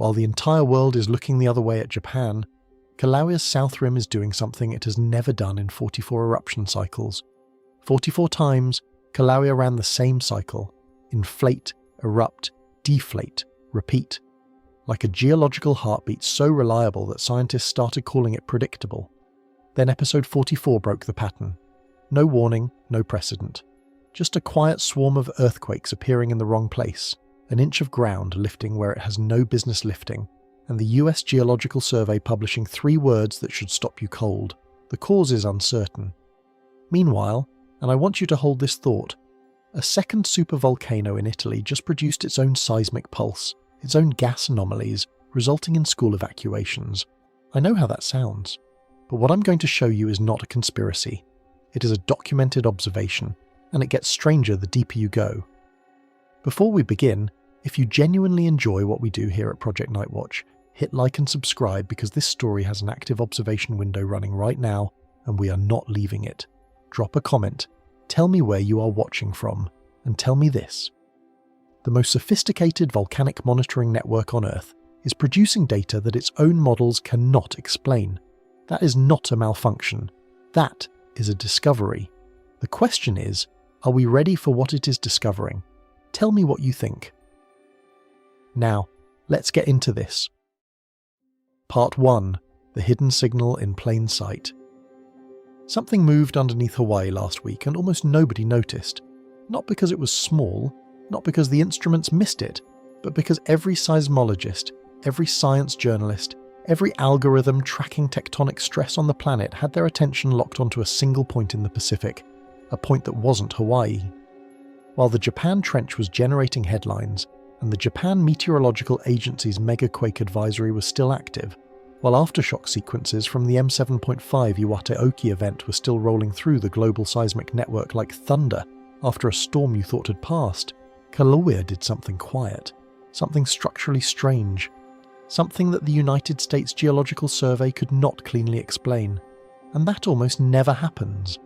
While the entire world is looking the other way at Japan, Kilauea's south rim is doing something it has never done in 44 eruption cycles. 44 times, Kilauea ran the same cycle: inflate, erupt, deflate, repeat. Like a geological heartbeat so reliable that scientists started calling it predictable. Then episode 44 broke the pattern. No warning, no precedent. Just a quiet swarm of earthquakes appearing in the wrong place, an inch of ground lifting where it has no business lifting, and the US Geological Survey publishing 3 words that should stop you cold. The cause is uncertain. Meanwhile, and I want you to hold this thought, a second supervolcano in Italy just produced its own seismic pulse, its own gas anomalies, resulting in school evacuations. I know how that sounds, but what I'm going to show you is not a conspiracy. It is a documented observation, and it gets stranger the deeper you go. Before we begin, if you genuinely enjoy what we do here at Project Nightwatch, hit like and subscribe because this story has an active observation window running right now, and we are not leaving it. Drop a comment, tell me where you are watching from, and tell me this. The most sophisticated volcanic monitoring network on Earth is producing data that its own models cannot explain. That is not a malfunction. That is a discovery. The question is, are we ready for what it is discovering? Tell me what you think. Now, let's get into this. Part 1. The hidden signal in plain sight. Something moved underneath Hawaii last week and almost nobody noticed. Not because it was small, not because the instruments missed it, but because every seismologist, every science journalist, every algorithm tracking tectonic stress on the planet had their attention locked onto a single point in the Pacific, a point that wasn't Hawaii. While the Japan Trench was generating headlines, and the Japan Meteorological Agency's megaquake advisory was still active, while aftershock sequences from the M7.5 Iwate-Oki event were still rolling through the global seismic network like thunder after a storm you thought had passed, Kilauea did something quiet, something structurally strange, something that the United States Geological Survey could not cleanly explain. And that almost never happens.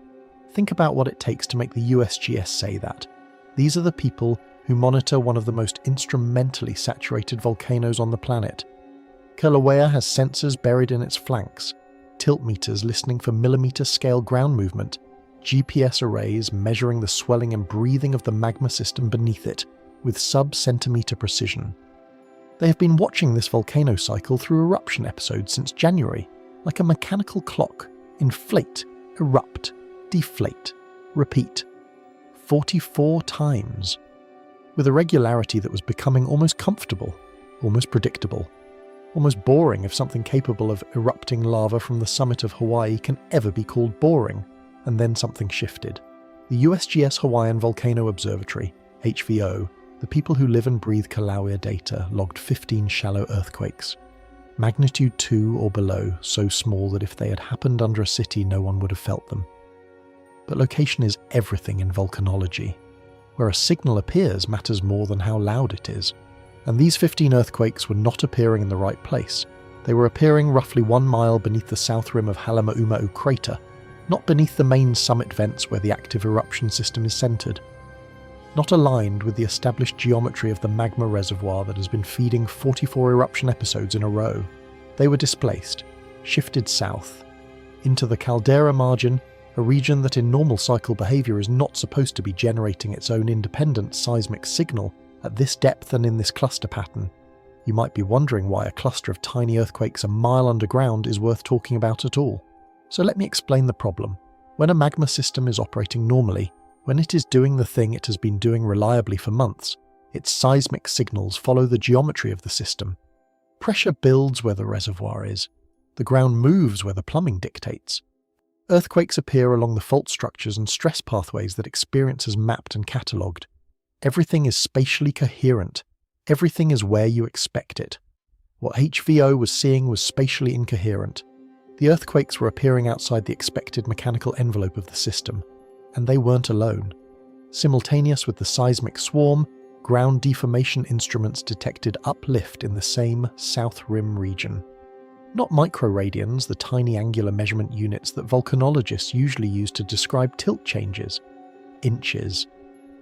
Think about what it takes to make the USGS say that. These are the people who monitor one of the most instrumentally saturated volcanoes on the planet. Kilauea has sensors buried in its flanks, tilt meters listening for millimeter-scale ground movement, GPS arrays measuring the swelling and breathing of the magma system beneath it with sub-centimeter precision. They have been watching this volcano cycle through eruption episodes since January, like a mechanical clock. Inflate, erupt, deflate, repeat. 44 times. With a regularity that was becoming almost comfortable, almost predictable, almost boring if something capable of erupting lava from the summit of Hawaii can ever be called boring. And then something shifted. The USGS Hawaiian Volcano Observatory, HVO, the people who live and breathe Kilauea data, logged 15 shallow earthquakes. Magnitude 2 or below, so small that if they had happened under a city no one would have felt them. But location is everything in volcanology. Where a signal appears matters more than how loud it is. And these 15 earthquakes were not appearing in the right place. They were appearing roughly 1 mile beneath the south rim of Halemaumau crater, not beneath the main summit vents where the active eruption system is centred. Not aligned with the established geometry of the magma reservoir that has been feeding 44 eruption episodes in a row. They were displaced, shifted south, into the caldera margin, a region that in normal cycle behaviour is not supposed to be generating its own independent seismic signal at this depth and in this cluster pattern. You might be wondering why a cluster of tiny earthquakes a mile underground is worth talking about at all. So let me explain the problem. When a magma system is operating normally, when it is doing the thing it has been doing reliably for months, its seismic signals follow the geometry of the system. Pressure builds where the reservoir is. The ground moves where the plumbing dictates. Earthquakes appear along the fault structures and stress pathways that experience has mapped and catalogued. Everything is spatially coherent. Everything is where you expect it. What HVO was seeing was spatially incoherent. The earthquakes were appearing outside the expected mechanical envelope of the system, and they weren't alone. Simultaneous with the seismic swarm, ground deformation instruments detected uplift in the same south rim region. Not microradians, the tiny angular measurement units that volcanologists usually use to describe tilt changes. Inches.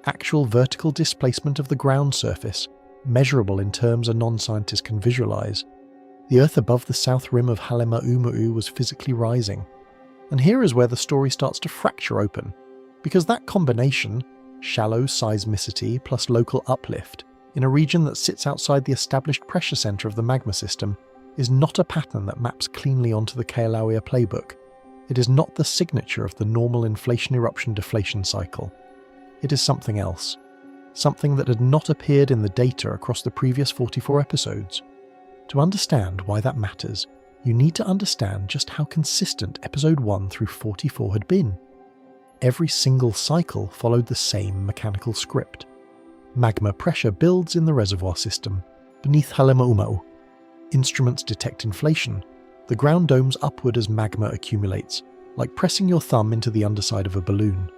Actual vertical displacement of the ground surface, measurable in terms a non-scientist can visualize. The Earth above the south rim of Halemaumau was physically rising. And here is where the story starts to fracture open, because that combination, shallow seismicity plus local uplift, in a region that sits outside the established pressure center of the magma system, is not a pattern that maps cleanly onto the Kilauea playbook. It is not the signature of the normal inflation-eruption-deflation cycle. It is something else. Something that had not appeared in the data across the previous 44 episodes. To understand why that matters, you need to understand just how consistent episode 1 through 44 had been. Every single cycle followed the same mechanical script. Magma pressure builds in the reservoir system, beneath Halemaumau. Instruments detect inflation. The ground domes upward as magma accumulates, like pressing your thumb into the underside of a balloon.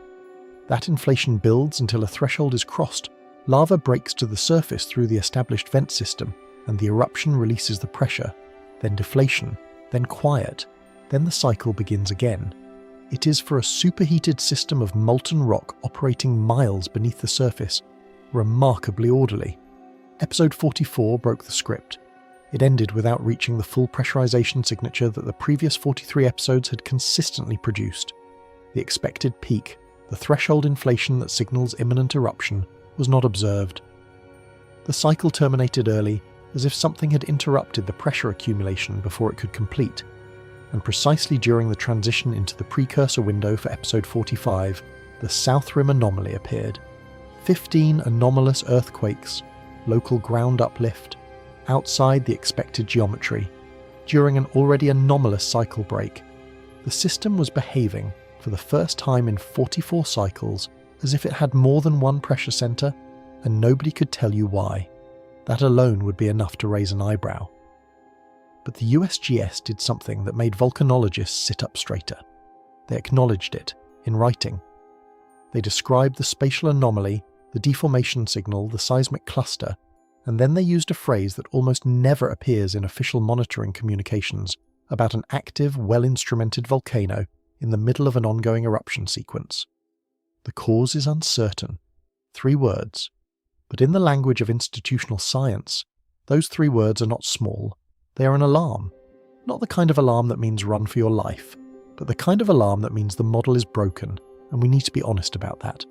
That inflation builds until a threshold is crossed. Lava breaks to the surface through the established vent system, and the eruption releases the pressure, then deflation, then quiet, then the cycle begins again. It is for a superheated system of molten rock operating miles beneath the surface, remarkably orderly. Episode 44 broke the script. It ended without reaching the full pressurization signature that the previous 43 episodes had consistently produced. The expected peak, the threshold inflation that signals imminent eruption, was not observed. The cycle terminated early, as if something had interrupted the pressure accumulation before it could complete, and precisely during the transition into the precursor window for episode 45, the South Rim anomaly appeared. 15 anomalous earthquakes, local ground uplift, outside the expected geometry, during an already anomalous cycle break. The system was behaving, for the first time in 44 cycles, as if it had more than one pressure center, and nobody could tell you why. That alone would be enough to raise an eyebrow. But the USGS did something that made volcanologists sit up straighter. They acknowledged it, in writing. They described the spatial anomaly, the deformation signal, the seismic cluster, and then they used a phrase that almost never appears in official monitoring communications about an active, well-instrumented volcano in the middle of an ongoing eruption sequence. The cause is uncertain. 3 words. But in the language of institutional science, those 3 words are not small. They are an alarm. Not the kind of alarm that means run for your life, but the kind of alarm that means the model is broken, and we need to be honest about that.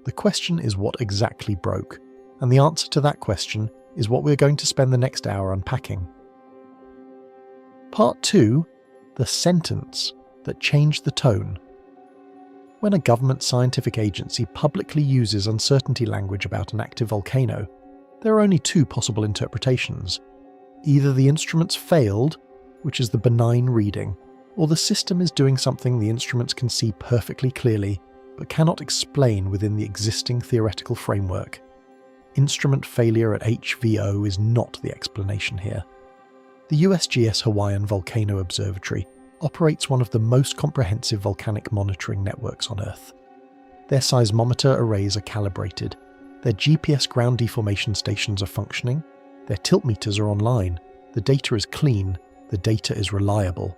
The question is what exactly broke, and the answer to that question is what we're going to spend the next hour unpacking. Part 2, the sentence that changed the tone. When a government scientific agency publicly uses uncertainty language about an active volcano, there are only 2 possible interpretations. Either the instruments failed, which is the benign reading, or the system is doing something the instruments can see perfectly clearly, but cannot explain within the existing theoretical framework. Instrument failure at HVO is not the explanation here. The USGS Hawaiian Volcano Observatory operates one of the most comprehensive volcanic monitoring networks on Earth. Their seismometer arrays are calibrated, their GPS ground deformation stations are functioning, their tilt meters are online, the data is clean, the data is reliable.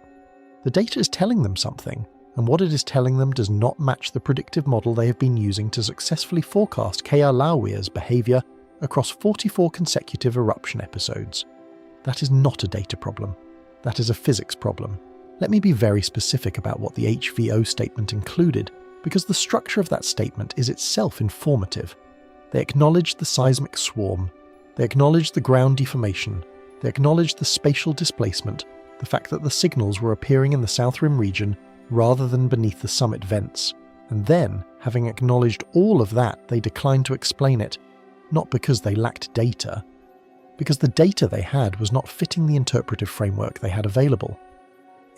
The data is telling them something, and what it is telling them does not match the predictive model they have been using to successfully forecast Kilauea's behaviour across 44 consecutive eruption episodes. That is not a data problem. That is a physics problem. Let me be very specific about what the HVO statement included, because the structure of that statement is itself informative. They acknowledged the seismic swarm, they acknowledged the ground deformation, they acknowledged the spatial displacement, the fact that the signals were appearing in the South Rim region rather than beneath the summit vents, and then, having acknowledged all of that, they declined to explain it, not because they lacked data, because the data they had was not fitting the interpretive framework they had available.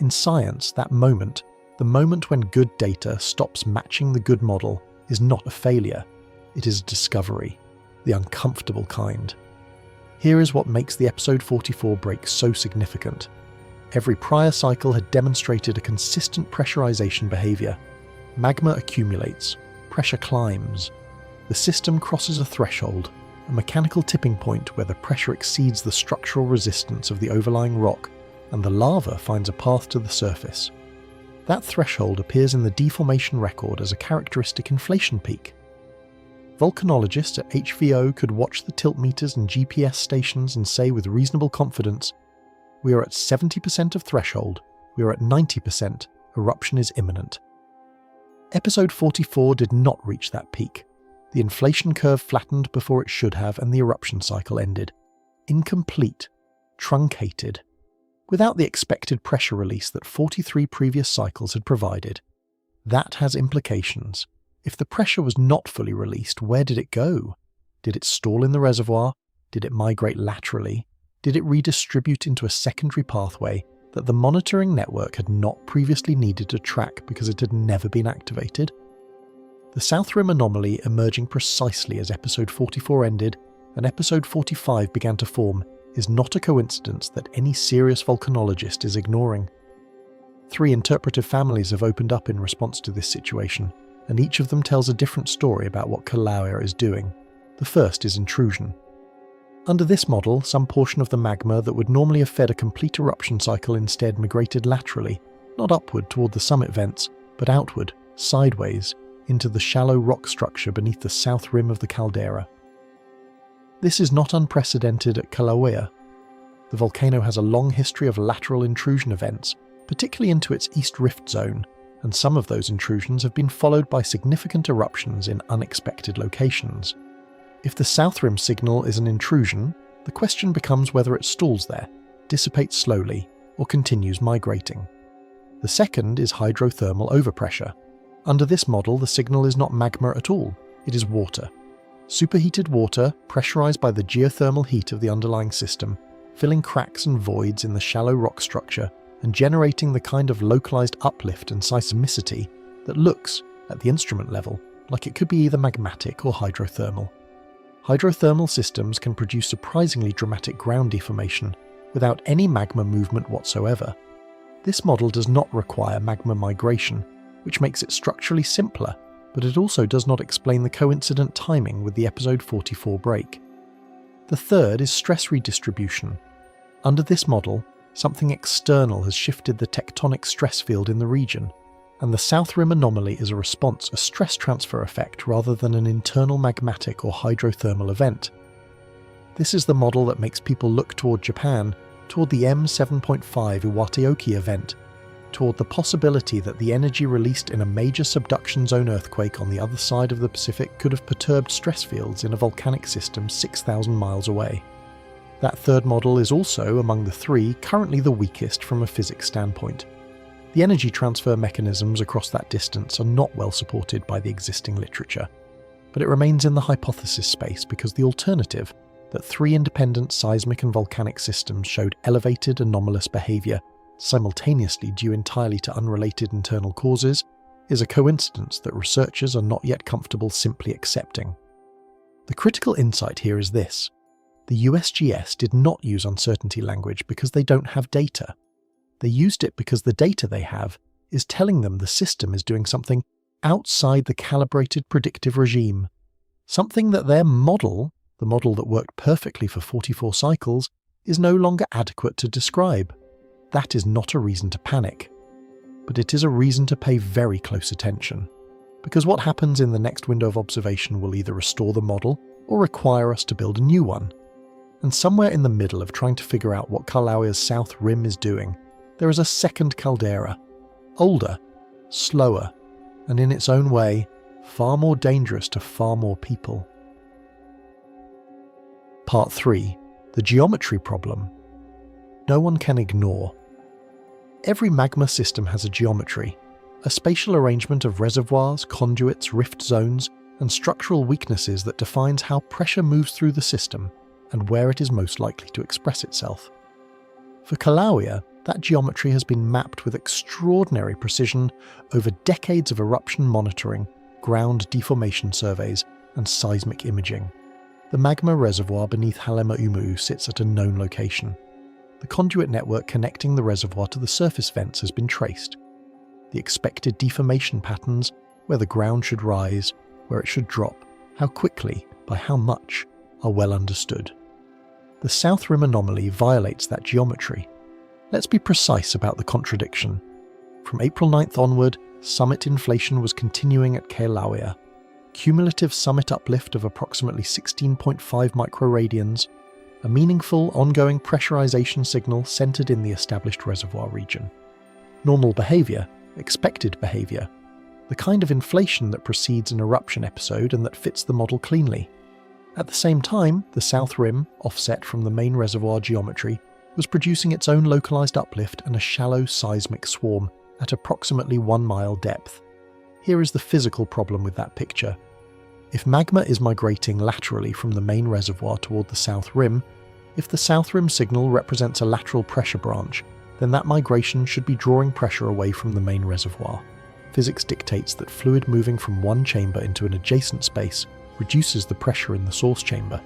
In science, that moment, the moment when good data stops matching the good model, is not a failure. It is a discovery, the uncomfortable kind. Here is what makes the episode 44 break so significant. Every prior cycle had demonstrated a consistent pressurization behavior. Magma accumulates, pressure climbs. The system crosses a threshold, a mechanical tipping point where the pressure exceeds the structural resistance of the overlying rock, and the lava finds a path to the surface. That threshold appears in the deformation record as a characteristic inflation peak. Volcanologists at HVO could watch the tilt meters and GPS stations and say with reasonable confidence, we are at 70% of threshold, we are at 90%, eruption is imminent. Episode 44 did not reach that peak. The inflation curve flattened before it should have, and the eruption cycle ended. Incomplete, truncated, without the expected pressure release that 43 previous cycles had provided. That has implications. If the pressure was not fully released, where did it go? Did it stall in the reservoir? Did it migrate laterally? Did it redistribute into a secondary pathway that the monitoring network had not previously needed to track because it had never been activated? The South Rim anomaly emerging precisely as episode 44 ended and episode 45 began to form is not a coincidence that any serious volcanologist is ignoring. 3 interpretive families have opened up in response to this situation, and each of them tells a different story about what Kilauea is doing. The first is intrusion. Under this model, some portion of the magma that would normally have fed a complete eruption cycle instead migrated laterally, not upward toward the summit vents, but outward, sideways, into the shallow rock structure beneath the south rim of the caldera. This is not unprecedented at Kilauea. The volcano has a long history of lateral intrusion events, particularly into its east rift zone, and some of those intrusions have been followed by significant eruptions in unexpected locations. If the south rim signal is an intrusion, the question becomes whether it stalls there, dissipates slowly, or continues migrating. The second is hydrothermal overpressure. Under this model, the signal is not magma at all, it is water. Superheated water, pressurized by the geothermal heat of the underlying system, filling cracks and voids in the shallow rock structure and generating the kind of localized uplift and seismicity that looks, at the instrument level, like it could be either magmatic or hydrothermal. Hydrothermal systems can produce surprisingly dramatic ground deformation without any magma movement whatsoever. This model does not require magma migration, which makes it structurally simpler, but it also does not explain the coincident timing with the episode 44 break. The third is stress redistribution. Under this model, something external has shifted the tectonic stress field in the region, and the South Rim anomaly is a response, a stress transfer effect rather than an internal magmatic or hydrothermal event. This is the model that makes people look toward Japan, toward the M7.5 Iwateoki event, toward the possibility that the energy released in a major subduction zone earthquake on the other side of the Pacific could have perturbed stress fields in a volcanic system 6,000 miles away. That third model is also, among the 3, currently the weakest from a physics standpoint. The energy transfer mechanisms across that distance are not well supported by the existing literature, but it remains in the hypothesis space because the alternative, that 3 independent seismic and volcanic systems showed elevated anomalous behavior simultaneously due entirely to unrelated internal causes, is a coincidence that researchers are not yet comfortable simply accepting. The critical insight here is this: the USGS did not use uncertainty language because they don't have data. They used it because the data they have is telling them the system is doing something outside the calibrated predictive regime, something that their model, the model that worked perfectly for 44 cycles, is no longer adequate to describe. That is not a reason to panic, but it is a reason to pay very close attention, because what happens in the next window of observation will either restore the model or require us to build a new one. And somewhere in the middle of trying to figure out what Kilauea's south rim is doing, there is a second caldera, older, slower, and in its own way, far more dangerous to far more people. Part 3. The geometry problem. No one can ignore. Every magma system has a geometry, a spatial arrangement of reservoirs, conduits, rift zones, and structural weaknesses that defines how pressure moves through the system and where it is most likely to express itself. For Kilauea, that geometry has been mapped with extraordinary precision over decades of eruption monitoring, ground deformation surveys, and seismic imaging. The magma reservoir beneath Halema-Umu sits at a known location. The conduit network connecting the reservoir to the surface vents has been traced. The expected deformation patterns, where the ground should rise, where it should drop, how quickly, by how much, are well understood. The South Rim anomaly violates that geometry. Let's be precise about the contradiction. From April 9th onward, summit inflation was continuing at Kilauea. cumulative summit uplift of approximately 16.5 microradians, a meaningful ongoing pressurization signal centered in the established reservoir region. Normal behavior, expected behavior, the kind of inflation that precedes an eruption episode and that fits the model cleanly. At the same time, the south rim, offset from the main reservoir geometry, was producing its own localized uplift and a shallow seismic swarm at approximately 1 mile depth. Here is the physical problem with that picture. If magma is migrating laterally from the main reservoir toward the south rim, if the south rim signal represents a lateral pressure branch, then that migration should be drawing pressure away from the main reservoir. Physics dictates that fluid moving from one chamber into an adjacent space reduces the pressure in the source chamber.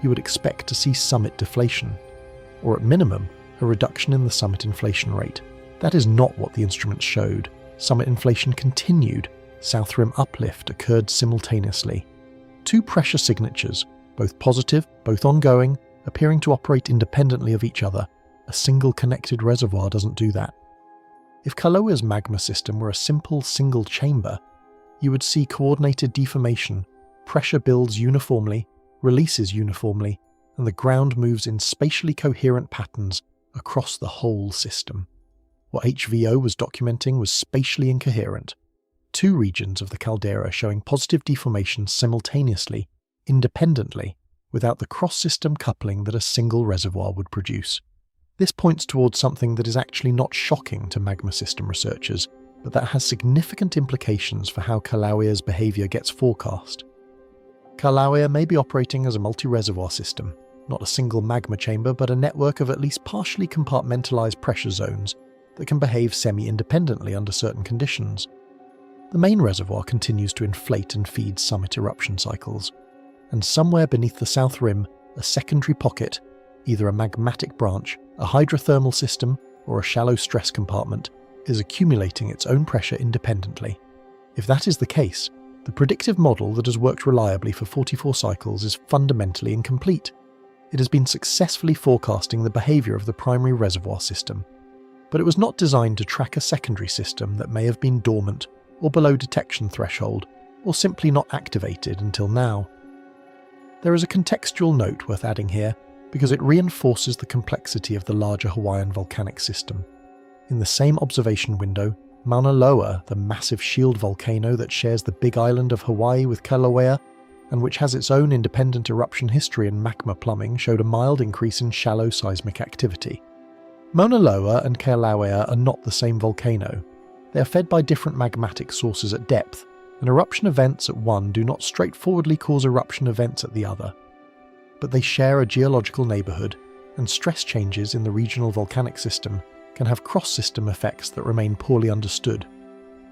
You would expect to see summit deflation, or at minimum, a reduction in the summit inflation rate. That is not what the instruments showed. Summit inflation continued. South rim uplift occurred simultaneously. Two pressure signatures, both positive, both ongoing, appearing to operate independently of each other. A single connected reservoir doesn't do that. If Kilauea's magma system were a simple single chamber, you would see coordinated deformation, pressure builds uniformly, releases uniformly, and the ground moves in spatially coherent patterns across the whole system. What HVO was documenting was spatially incoherent. Two regions of the caldera showing positive deformation simultaneously, independently, without the cross-system coupling that a single reservoir would produce. This points towards something that is actually not shocking to magma system researchers, but that has significant implications for how Kilauea's behavior gets forecast. Kilauea may be operating as a multi-reservoir system, not a single magma chamber, but a network of at least partially compartmentalized pressure zones that can behave semi-independently under certain conditions. The main reservoir continues to inflate and feed summit eruption cycles, and somewhere beneath the south rim, a secondary pocket, either a magmatic branch, a hydrothermal system, or a shallow stress compartment, is accumulating its own pressure independently. If that is the case, the predictive model that has worked reliably for 44 cycles is fundamentally incomplete. It has been successfully forecasting the behavior of the primary reservoir system, but it was not designed to track a secondary system that may have been dormant or below detection threshold, or simply not activated until now. There is a contextual note worth adding here, because it reinforces the complexity of the larger Hawaiian volcanic system. In the same observation window, Mauna Loa, the massive shield volcano that shares the big island of Hawaii with Kilauea, and which has its own independent eruption history and magma plumbing, showed a mild increase in shallow seismic activity. Mauna Loa and Kilauea are not the same volcano. They are fed by different magmatic sources at depth, and eruption events at one do not straightforwardly cause eruption events at the other. But they share a geological neighbourhood, and stress changes in the regional volcanic system can have cross-system effects that remain poorly understood.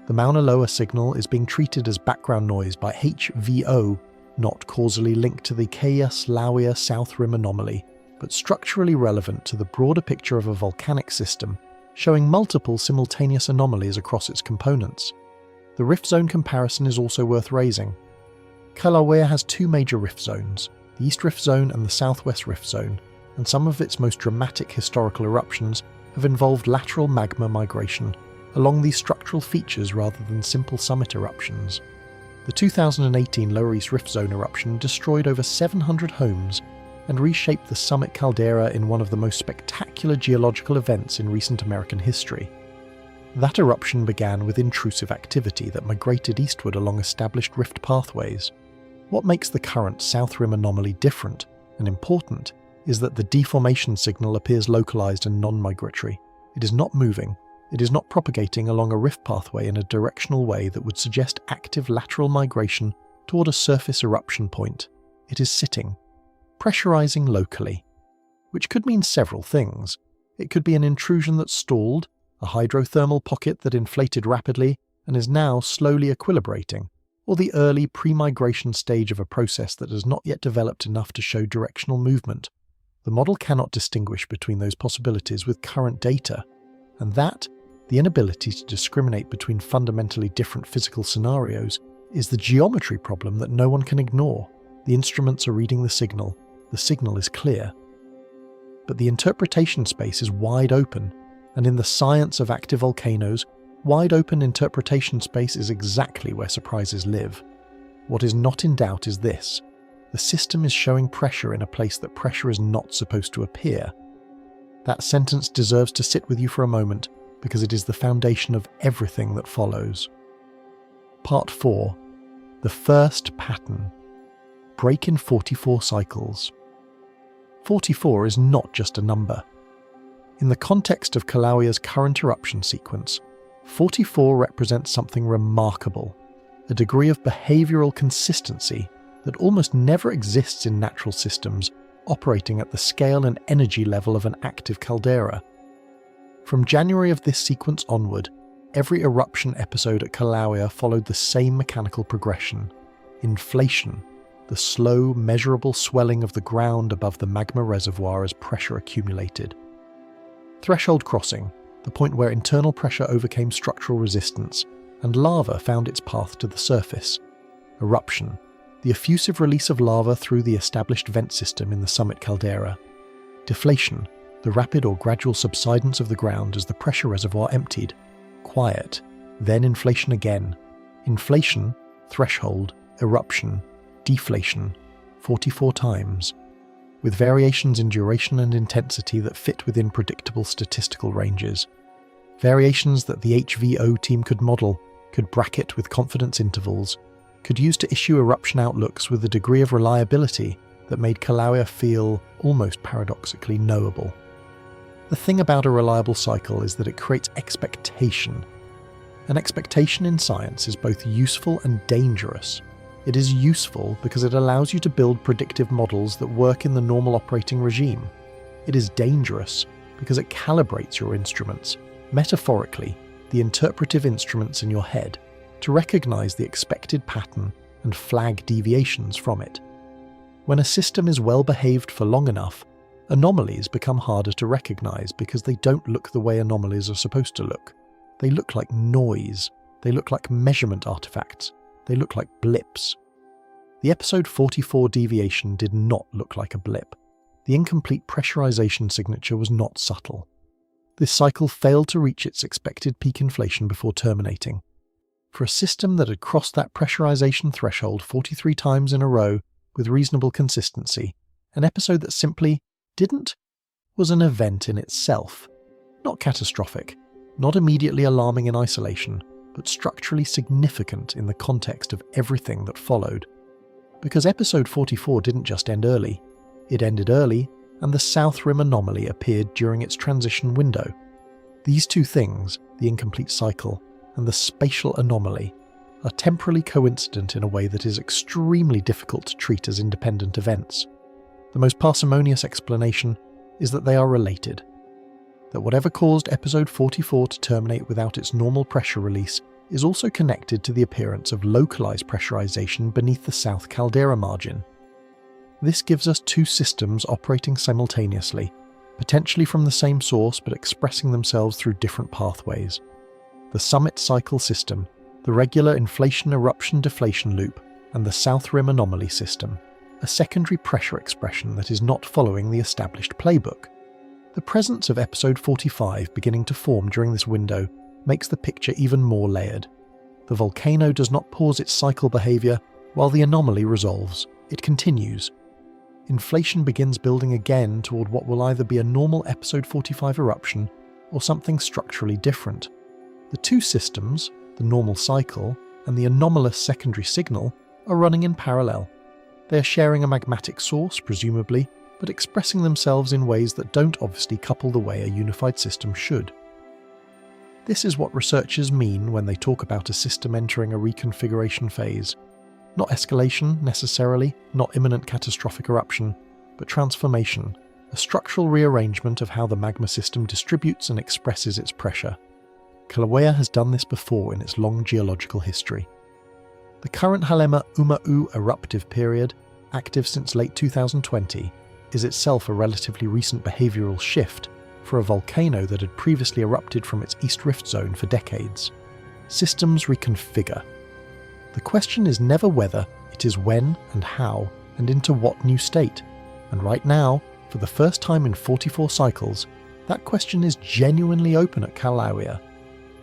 The Mauna Loa signal is being treated as background noise by HVO, not causally linked to the Keia-Slaoia South Rim anomaly, but structurally relevant to the broader picture of a volcanic system, showing multiple simultaneous anomalies across its components. The rift zone comparison is also worth raising. Kilauea has two major rift zones, the East Rift Zone and the Southwest Rift Zone, and some of its most dramatic historical eruptions have involved lateral magma migration along these structural features rather than simple summit eruptions. The 2018 Lower East Rift Zone eruption destroyed over 700 homes and reshaped the summit caldera in one of the most spectacular geological events in recent American history. That eruption began with intrusive activity that migrated eastward along established rift pathways. What makes the current South Rim anomaly different and important is that the deformation signal appears localized and non-migratory. It is not moving. It is not propagating along a rift pathway in a directional way that would suggest active lateral migration toward a surface eruption point. It is sitting, pressurizing locally, which could mean several things. It could be an intrusion that stalled, a hydrothermal pocket that inflated rapidly and is now slowly equilibrating, or the early pre-migration stage of a process that has not yet developed enough to show directional movement. The model cannot distinguish between those possibilities with current data, and that, the inability to discriminate between fundamentally different physical scenarios, is the geometry problem that no one can ignore. The instruments are reading the signal is clear. But the interpretation space is wide open, and in the science of active volcanoes, wide open interpretation space is exactly where surprises live. What is not in doubt is this: the system is showing pressure in a place that pressure is not supposed to appear. That sentence deserves to sit with you for a moment because it is the foundation of everything that follows. Part 4. The first pattern. Break in 44 cycles. 44 is not just a number. In the context of Kilauea's current eruption sequence, 44 represents something remarkable, a degree of behavioural consistency that almost never exists in natural systems operating at the scale and energy level of an active caldera. From January of this sequence onward, every eruption episode at Kilauea followed the same mechanical progression: inflation, the slow, measurable swelling of the ground above the magma reservoir as pressure accumulated; threshold crossing, the point where internal pressure overcame structural resistance and lava found its path to the surface; eruption, the effusive release of lava through the established vent system in the summit caldera; deflation, the rapid or gradual subsidence of the ground as the pressure reservoir emptied; quiet, then inflation again; inflation, threshold, eruption, deflation, 44 times, with variations in duration and intensity that fit within predictable statistical ranges. Variations that the HVO team could model, could bracket with confidence intervals, could use to issue eruption outlooks with a degree of reliability that made Kilauea feel almost paradoxically knowable. The thing about a reliable cycle is that it creates expectation. An expectation in science is both useful and dangerous. It is useful because it allows you to build predictive models that work in the normal operating regime. It is dangerous because it calibrates your instruments, metaphorically, the interpretive instruments in your head, to recognize the expected pattern and flag deviations from it. When a system is well behaved for long enough, anomalies become harder to recognize because they don't look the way anomalies are supposed to look. They look like noise. They look like measurement artifacts. They look like blips. The episode 44 deviation did not look like a blip. The incomplete pressurization signature was not subtle. This cycle failed to reach its expected peak inflation before terminating. For a system that had crossed that pressurization threshold 43 times in a row with reasonable consistency, an episode that simply didn't was an event in itself. Not catastrophic, not immediately alarming in isolation, but structurally significant in the context of everything that followed. Because episode 44 didn't just end early, it ended early, and the South Rim anomaly appeared during its transition window. These two things, the incomplete cycle and the spatial anomaly, are temporally coincident in a way that is extremely difficult to treat as independent events. The most parsimonious explanation is that they are related. That whatever caused episode 44 to terminate without its normal pressure release is also connected to the appearance of localized pressurization beneath the south caldera margin. This gives us two systems operating simultaneously, potentially from the same source but expressing themselves through different pathways. The summit cycle system, the regular inflation-eruption-deflation loop, and the South Rim anomaly system, a secondary pressure expression that is not following the established playbook. The presence of episode 45 beginning to form during this window makes the picture even more layered. The volcano does not pause its cycle behaviour while the anomaly resolves. It continues. Inflation begins building again toward what will either be a normal episode 45 eruption or something structurally different. The two systems, the normal cycle and the anomalous secondary signal, are running in parallel. They are sharing a magmatic source, presumably, but expressing themselves in ways that don't obviously couple the way a unified system should. This is what researchers mean when they talk about a system entering a reconfiguration phase. Not escalation, necessarily, not imminent catastrophic eruption, but transformation, a structural rearrangement of how the magma system distributes and expresses its pressure. Kilauea has done this before in its long geological history. The current Halema Uma'u eruptive period, active since late 2020, is itself a relatively recent behavioural shift for a volcano that had previously erupted from its East Rift zone for decades. Systems reconfigure. The question is never whether, it is when and how, and into what new state. And right now, for the first time in 44 cycles, that question is genuinely open at Kilauea.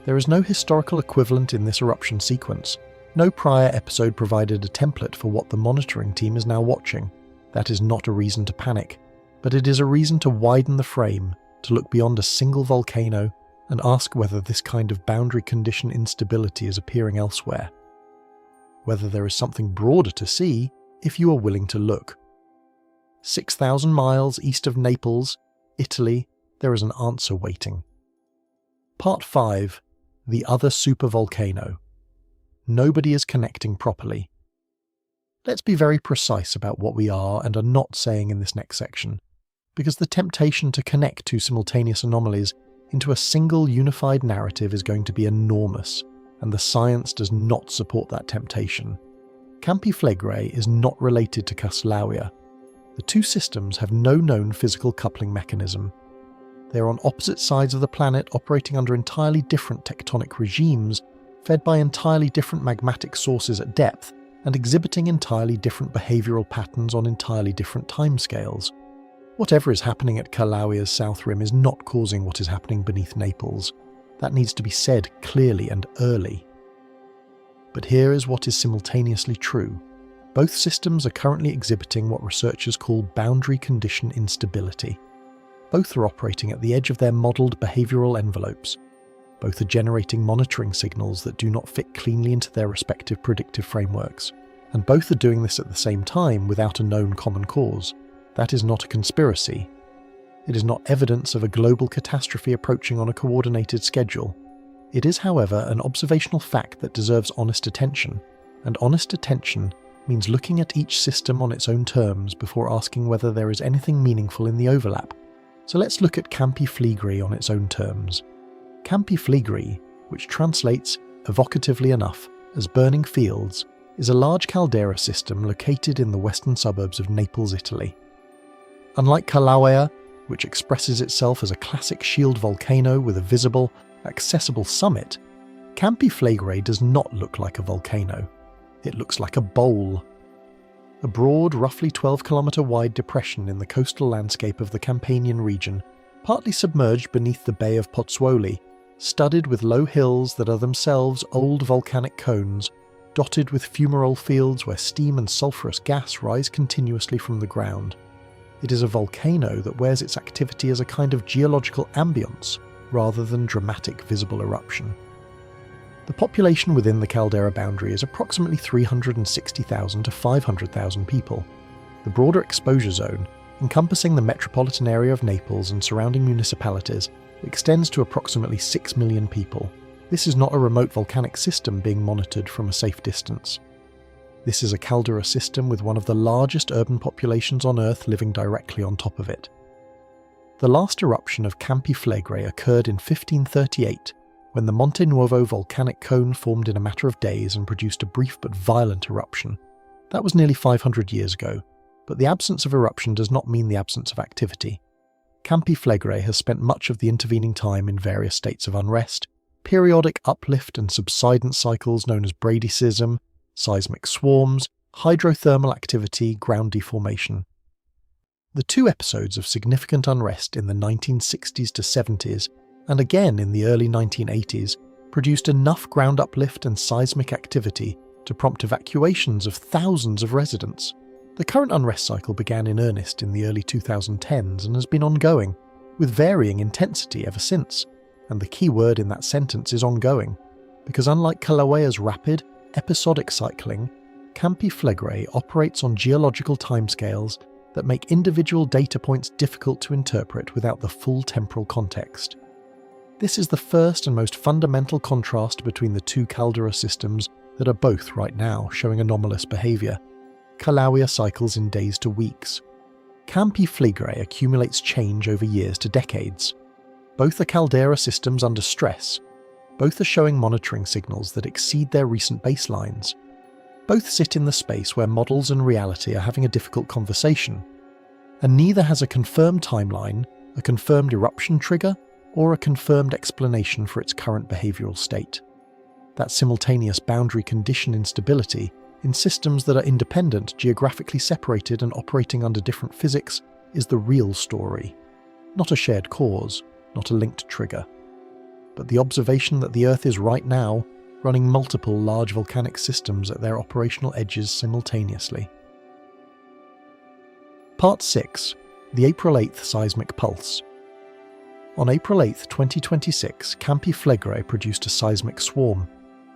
There is no historical equivalent in this eruption sequence, No prior episode provided a template for what the monitoring team is now watching. That is not a reason to panic, but it is a reason to widen the frame, to look beyond a single volcano and ask whether this kind of boundary condition instability is appearing elsewhere. Whether there is something broader to see if you are willing to look. 6,000 miles east of Naples, Italy, there is an answer waiting. Part 5. The other supervolcano. Nobody is connecting properly. Let's be very precise about what we are and are not saying in this next section, because the temptation to connect two simultaneous anomalies into a single unified narrative is going to be enormous, and the science does not support that temptation. Campi Flegrei is not related to Casolauria. The two systems have no known physical coupling mechanism. They are on opposite sides of the planet, operating under entirely different tectonic regimes, fed by entirely different magmatic sources at depth, and exhibiting entirely different behavioural patterns on entirely different timescales. Whatever is happening at Calauria's south rim is not causing what is happening beneath Naples. That needs to be said clearly and early. But here is what is simultaneously true. Both systems are currently exhibiting what researchers call boundary condition instability. Both are operating at the edge of their modelled behavioural envelopes. Both are generating monitoring signals that do not fit cleanly into their respective predictive frameworks. And both are doing this at the same time without a known common cause. That is not a conspiracy. It is not evidence of a global catastrophe approaching on a coordinated schedule. It is, however, an observational fact that deserves honest attention, and honest attention means looking at each system on its own terms before asking whether there is anything meaningful in the overlap. So let's look at Campi Flegrei on its own terms. Campi Flegrei, which translates, evocatively enough, as burning fields, is a large caldera system located in the western suburbs of Naples, Italy. Unlike Calauea, which expresses itself as a classic shield volcano with a visible, accessible summit, Campi Flegrei does not look like a volcano. It looks like a bowl. A broad, roughly 12-kilometre wide depression in the coastal landscape of the Campanian region, partly submerged beneath the Bay of Pozzuoli, studded with low hills that are themselves old volcanic cones, dotted with fumarole fields where steam and sulphurous gas rise continuously from the ground. It is a volcano that wears its activity as a kind of geological ambience, rather than dramatic visible eruption. The population within the caldera boundary is approximately 360,000 to 500,000 people. The broader exposure zone, encompassing the metropolitan area of Naples and surrounding municipalities, extends to approximately 6 million people. This is not a remote volcanic system being monitored from a safe distance. This is a caldera system with one of the largest urban populations on Earth living directly on top of it. The last eruption of Campi Flegrei occurred in 1538, when the Monte Nuovo volcanic cone formed in a matter of days and produced a brief but violent eruption. That was nearly 500 years ago, but the absence of eruption does not mean the absence of activity. Campi Flegrei has spent much of the intervening time in various states of unrest, periodic uplift and subsidence cycles known as bradycism, seismic swarms, hydrothermal activity, ground deformation. The two episodes of significant unrest in the 1960s to 70s, and again in the early 1980s, produced enough ground uplift and seismic activity to prompt evacuations of thousands of residents. The current unrest cycle began in earnest in the early 2010s and has been ongoing, with varying intensity ever since. And the key word in that sentence is ongoing, because unlike Calauea's rapid, episodic cycling, Campi Flegrei operates on geological timescales that make individual data points difficult to interpret without the full temporal context. This is the first and most fundamental contrast between the two caldera systems that are both right now showing anomalous behaviour. Calauea cycles in days to weeks. Campi Flegrei accumulates change over years to decades. Both are caldera systems under stress. Both are showing monitoring signals that exceed their recent baselines. Both sit in the space where models and reality are having a difficult conversation. And neither has a confirmed timeline, a confirmed eruption trigger, or a confirmed explanation for its current behavioural state. That simultaneous boundary condition instability in systems that are independent, geographically separated and operating under different physics is the real story. Not a shared cause, not a linked trigger. But the observation that the Earth is right now, running multiple large volcanic systems at their operational edges simultaneously. Part 6. The April 8th Seismic Pulse. On April 8, 2026, Campi Flegrei produced a seismic swarm.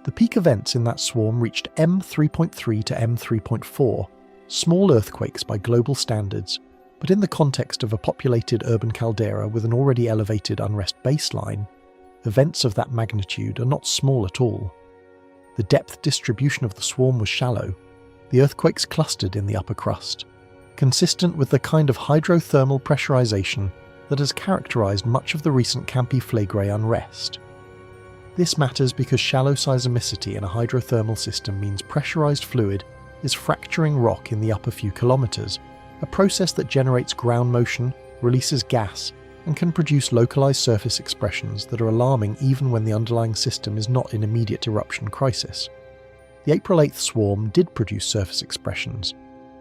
The peak events in that swarm reached M3.3 to M3.4, small earthquakes by global standards, but in the context of a populated urban caldera with an already elevated unrest baseline, events of that magnitude are not small at all. The depth distribution of the swarm was shallow. The earthquakes clustered in the upper crust, consistent with the kind of hydrothermal pressurization that has characterized much of the recent Campi Flegrei unrest. This matters because shallow seismicity in a hydrothermal system means pressurized fluid is fracturing rock in the upper few kilometers, a process that generates ground motion, releases gas, and can produce localized surface expressions that are alarming even when the underlying system is not in immediate eruption crisis. The April 8th swarm did produce surface expressions.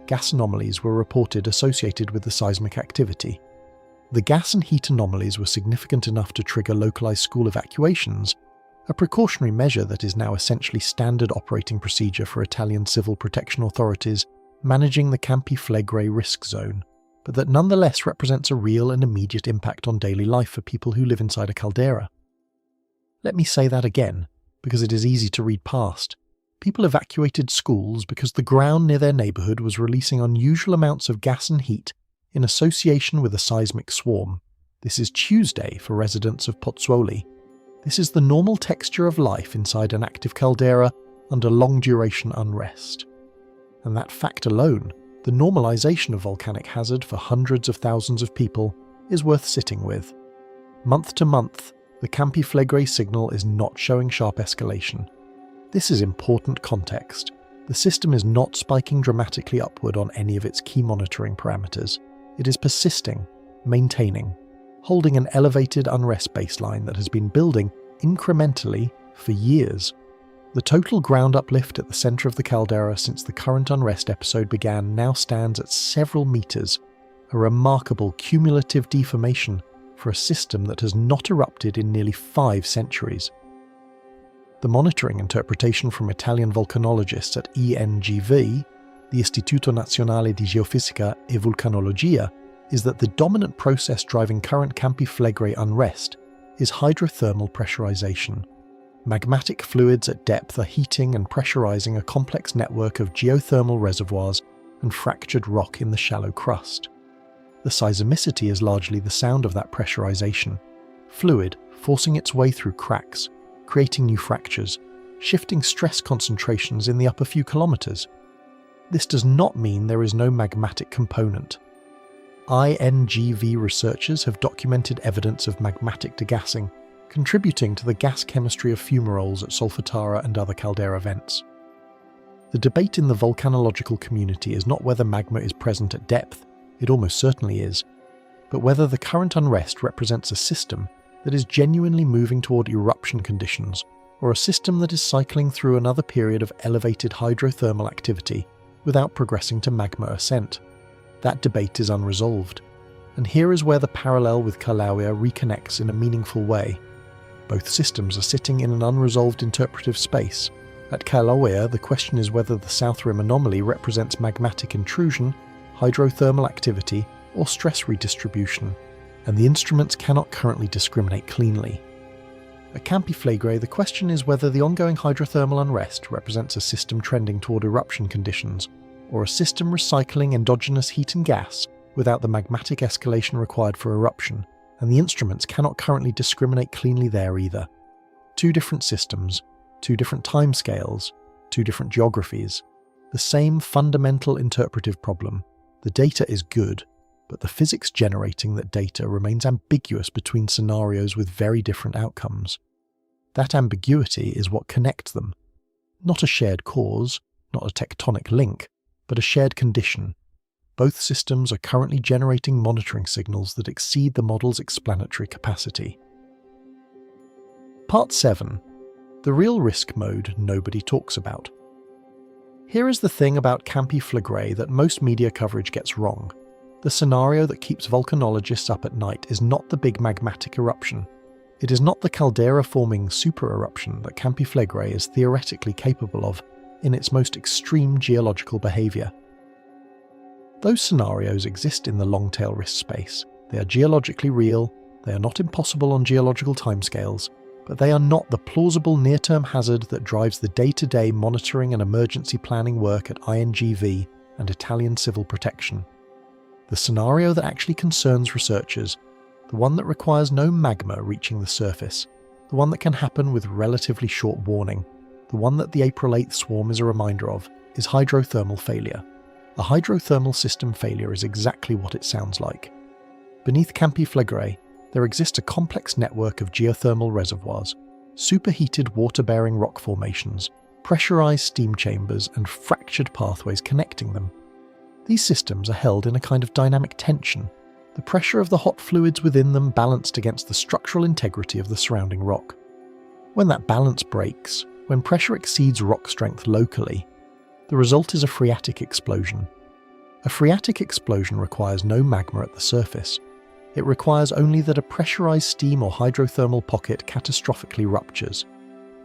Gas anomalies were reported associated with the seismic activity. The gas and heat anomalies were significant enough to trigger localized school evacuations, a precautionary measure that is now essentially standard operating procedure for Italian civil protection authorities managing the Campi Flegrei risk zone, but that nonetheless represents a real and immediate impact on daily life for people who live inside a caldera. Let me say that again, because it is easy to read past. People evacuated schools because the ground near their neighbourhood was releasing unusual amounts of gas and heat in association with a seismic swarm. This is Tuesday for residents of Pozzuoli. This is the normal texture of life inside an active caldera under long-duration unrest. And that fact alone, the normalization of volcanic hazard for hundreds of thousands of people, is worth sitting with. Month to month, the Campi Flegrei signal is not showing sharp escalation. This is important context. The system is not spiking dramatically upward on any of its key monitoring parameters. It is persisting, maintaining, holding an elevated unrest baseline that has been building incrementally for years. The total ground uplift at the centre of the caldera since the current unrest episode began now stands at several meters, a remarkable cumulative deformation for a system that has not erupted in nearly 5 centuries. The monitoring interpretation from Italian volcanologists at ENGV, the Istituto Nazionale di Geofisica e Vulcanologia, is that the dominant process driving current Campi Flegrei unrest is hydrothermal pressurization. Magmatic fluids at depth are heating and pressurizing a complex network of geothermal reservoirs and fractured rock in the shallow crust. The seismicity is largely the sound of that pressurization, fluid forcing its way through cracks, creating new fractures, shifting stress concentrations in the upper few kilometers. This does not mean there is no magmatic component. INGV researchers have documented evidence of magmatic degassing, contributing to the gas chemistry of fumaroles at Solfatara and other caldera vents. The debate in the volcanological community is not whether magma is present at depth, it almost certainly is, but whether the current unrest represents a system that is genuinely moving toward eruption conditions, or a system that is cycling through another period of elevated hydrothermal activity without progressing to magma ascent. That debate is unresolved, and here is where the parallel with Kilauea reconnects in a meaningful way. Both systems are sitting in an unresolved interpretive space. At Kilauea, the question is whether the South Rim anomaly represents magmatic intrusion, hydrothermal activity, or stress redistribution, and the instruments cannot currently discriminate cleanly. At Campi Flegrei, the question is whether the ongoing hydrothermal unrest represents a system trending toward eruption conditions, or a system recycling endogenous heat and gas without the magmatic escalation required for eruption, and the instruments cannot currently discriminate cleanly there either. 2 different systems, 2 different timescales, 2 different geographies. The same fundamental interpretive problem. The data is good, but the physics generating that data remains ambiguous between scenarios with very different outcomes. That ambiguity is what connects them. Not a shared cause, not a tectonic link, but a shared condition. Both systems are currently generating monitoring signals that exceed the model's explanatory capacity. Part 7. The real risk mode nobody talks about. Here is the thing about Campi Flegrei that most media coverage gets wrong. The scenario that keeps volcanologists up at night is not the big magmatic eruption. It is not the caldera-forming super-eruption that Campiflegrae is theoretically capable of in its most extreme geological behaviour. Those scenarios exist in the long-tail risk space. They are geologically real, they are not impossible on geological timescales, but they are not the plausible near-term hazard that drives the day-to-day monitoring and emergency planning work at INGV and Italian Civil Protection. The scenario that actually concerns researchers, the one that requires no magma reaching the surface, the one that can happen with relatively short warning, the one that the April 8th swarm is a reminder of, is hydrothermal failure. A hydrothermal system failure is exactly what it sounds like. Beneath Campiflegrae, there exists a complex network of geothermal reservoirs, superheated water-bearing rock formations, pressurized steam chambers, and fractured pathways connecting them. These systems are held in a kind of dynamic tension, the pressure of the hot fluids within them balanced against the structural integrity of the surrounding rock. When that balance breaks, when pressure exceeds rock strength locally, the result is a phreatic explosion. A phreatic explosion requires no magma at the surface. It requires only that a pressurized steam or hydrothermal pocket catastrophically ruptures.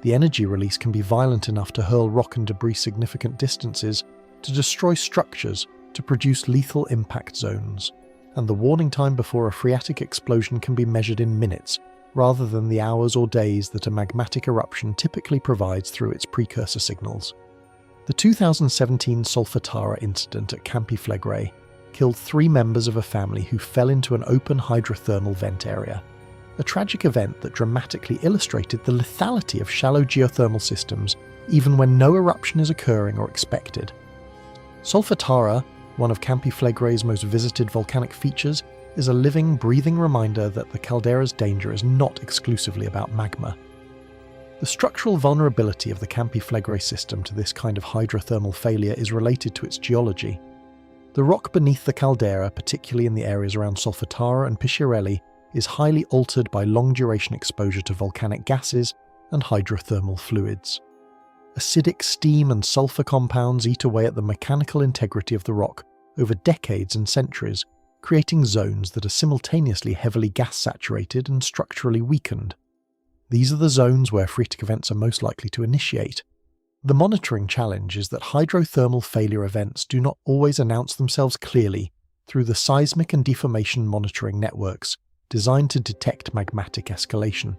The energy release can be violent enough to hurl rock and debris significant distances, to destroy structures, to produce lethal impact zones. And the warning time before a phreatic explosion can be measured in minutes, rather than the hours or days that a magmatic eruption typically provides through its precursor signals. The 2017 Solfatara incident at Campiflegrae killed 3 members of a family who fell into an open hydrothermal vent area, a tragic event that dramatically illustrated the lethality of shallow geothermal systems even when no eruption is occurring or expected. Solfatara, one of Campiflegrae's most visited volcanic features, is a living, breathing reminder that the caldera's danger is not exclusively about magma. The structural vulnerability of the Campiflegrae system to this kind of hydrothermal failure is related to its geology. The rock beneath the caldera, particularly in the areas around Solfatara and Pisciarelli, is highly altered by long-duration exposure to volcanic gases and hydrothermal fluids. Acidic steam and sulfur compounds eat away at the mechanical integrity of the rock over decades and centuries, creating zones that are simultaneously heavily gas-saturated and structurally weakened. These are the zones where phreatic events are most likely to initiate. The monitoring challenge is that hydrothermal failure events do not always announce themselves clearly through the seismic and deformation monitoring networks designed to detect magmatic escalation.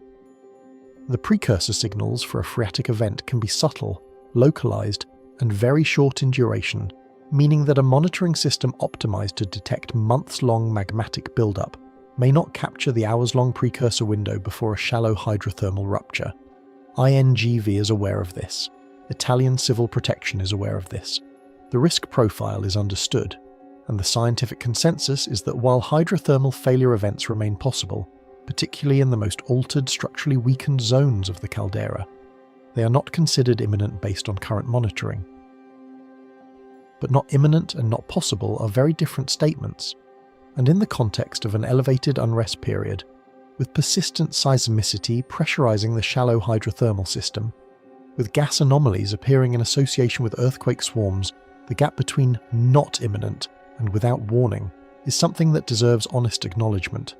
The precursor signals for a phreatic event can be subtle, localized, and very short in duration, meaning that a monitoring system optimized to detect months-long magmatic buildup may not capture the hours-long precursor window before a shallow hydrothermal rupture. INGV is aware of this. Italian Civil Protection is aware of this. The risk profile is understood, and the scientific consensus is that while hydrothermal failure events remain possible, particularly in the most altered, structurally weakened zones of the caldera, they are not considered imminent based on current monitoring. But not imminent and not possible are very different statements, and in the context of an elevated unrest period, with persistent seismicity pressurizing the shallow hydrothermal system, with gas anomalies appearing in association with earthquake swarms, the gap between not imminent and without warning is something that deserves honest acknowledgement.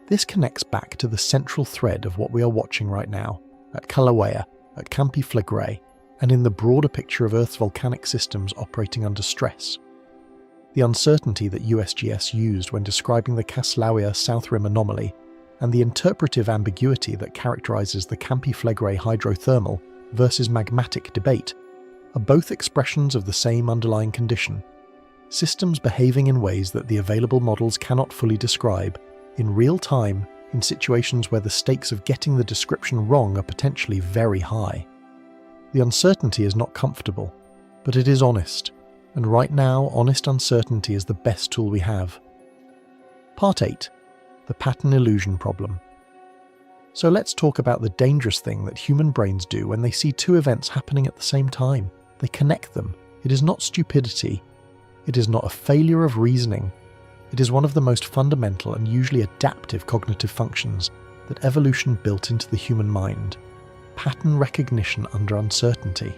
This connects back to the central thread of what we are watching right now, at Kilauea, at Campiflegrae, and in the broader picture of Earth's volcanic systems operating under stress. The uncertainty that USGS used when describing the Kilauea South Rim anomaly, and the interpretive ambiguity that characterizes the Campiflegrae hydrothermal versus magmatic debate, are both expressions of the same underlying condition: systems behaving in ways that the available models cannot fully describe, in real time, in situations where the stakes of getting the description wrong are potentially very high. The uncertainty is not comfortable, but it is honest, and right now honest uncertainty is the best tool we have. Part 8. The pattern illusion problem. So let's talk about the dangerous thing that human brains do when they see two events happening at the same time. They connect them. It is not stupidity. It is not a failure of reasoning. It is one of the most fundamental and usually adaptive cognitive functions that evolution built into the human mind: pattern recognition under uncertainty.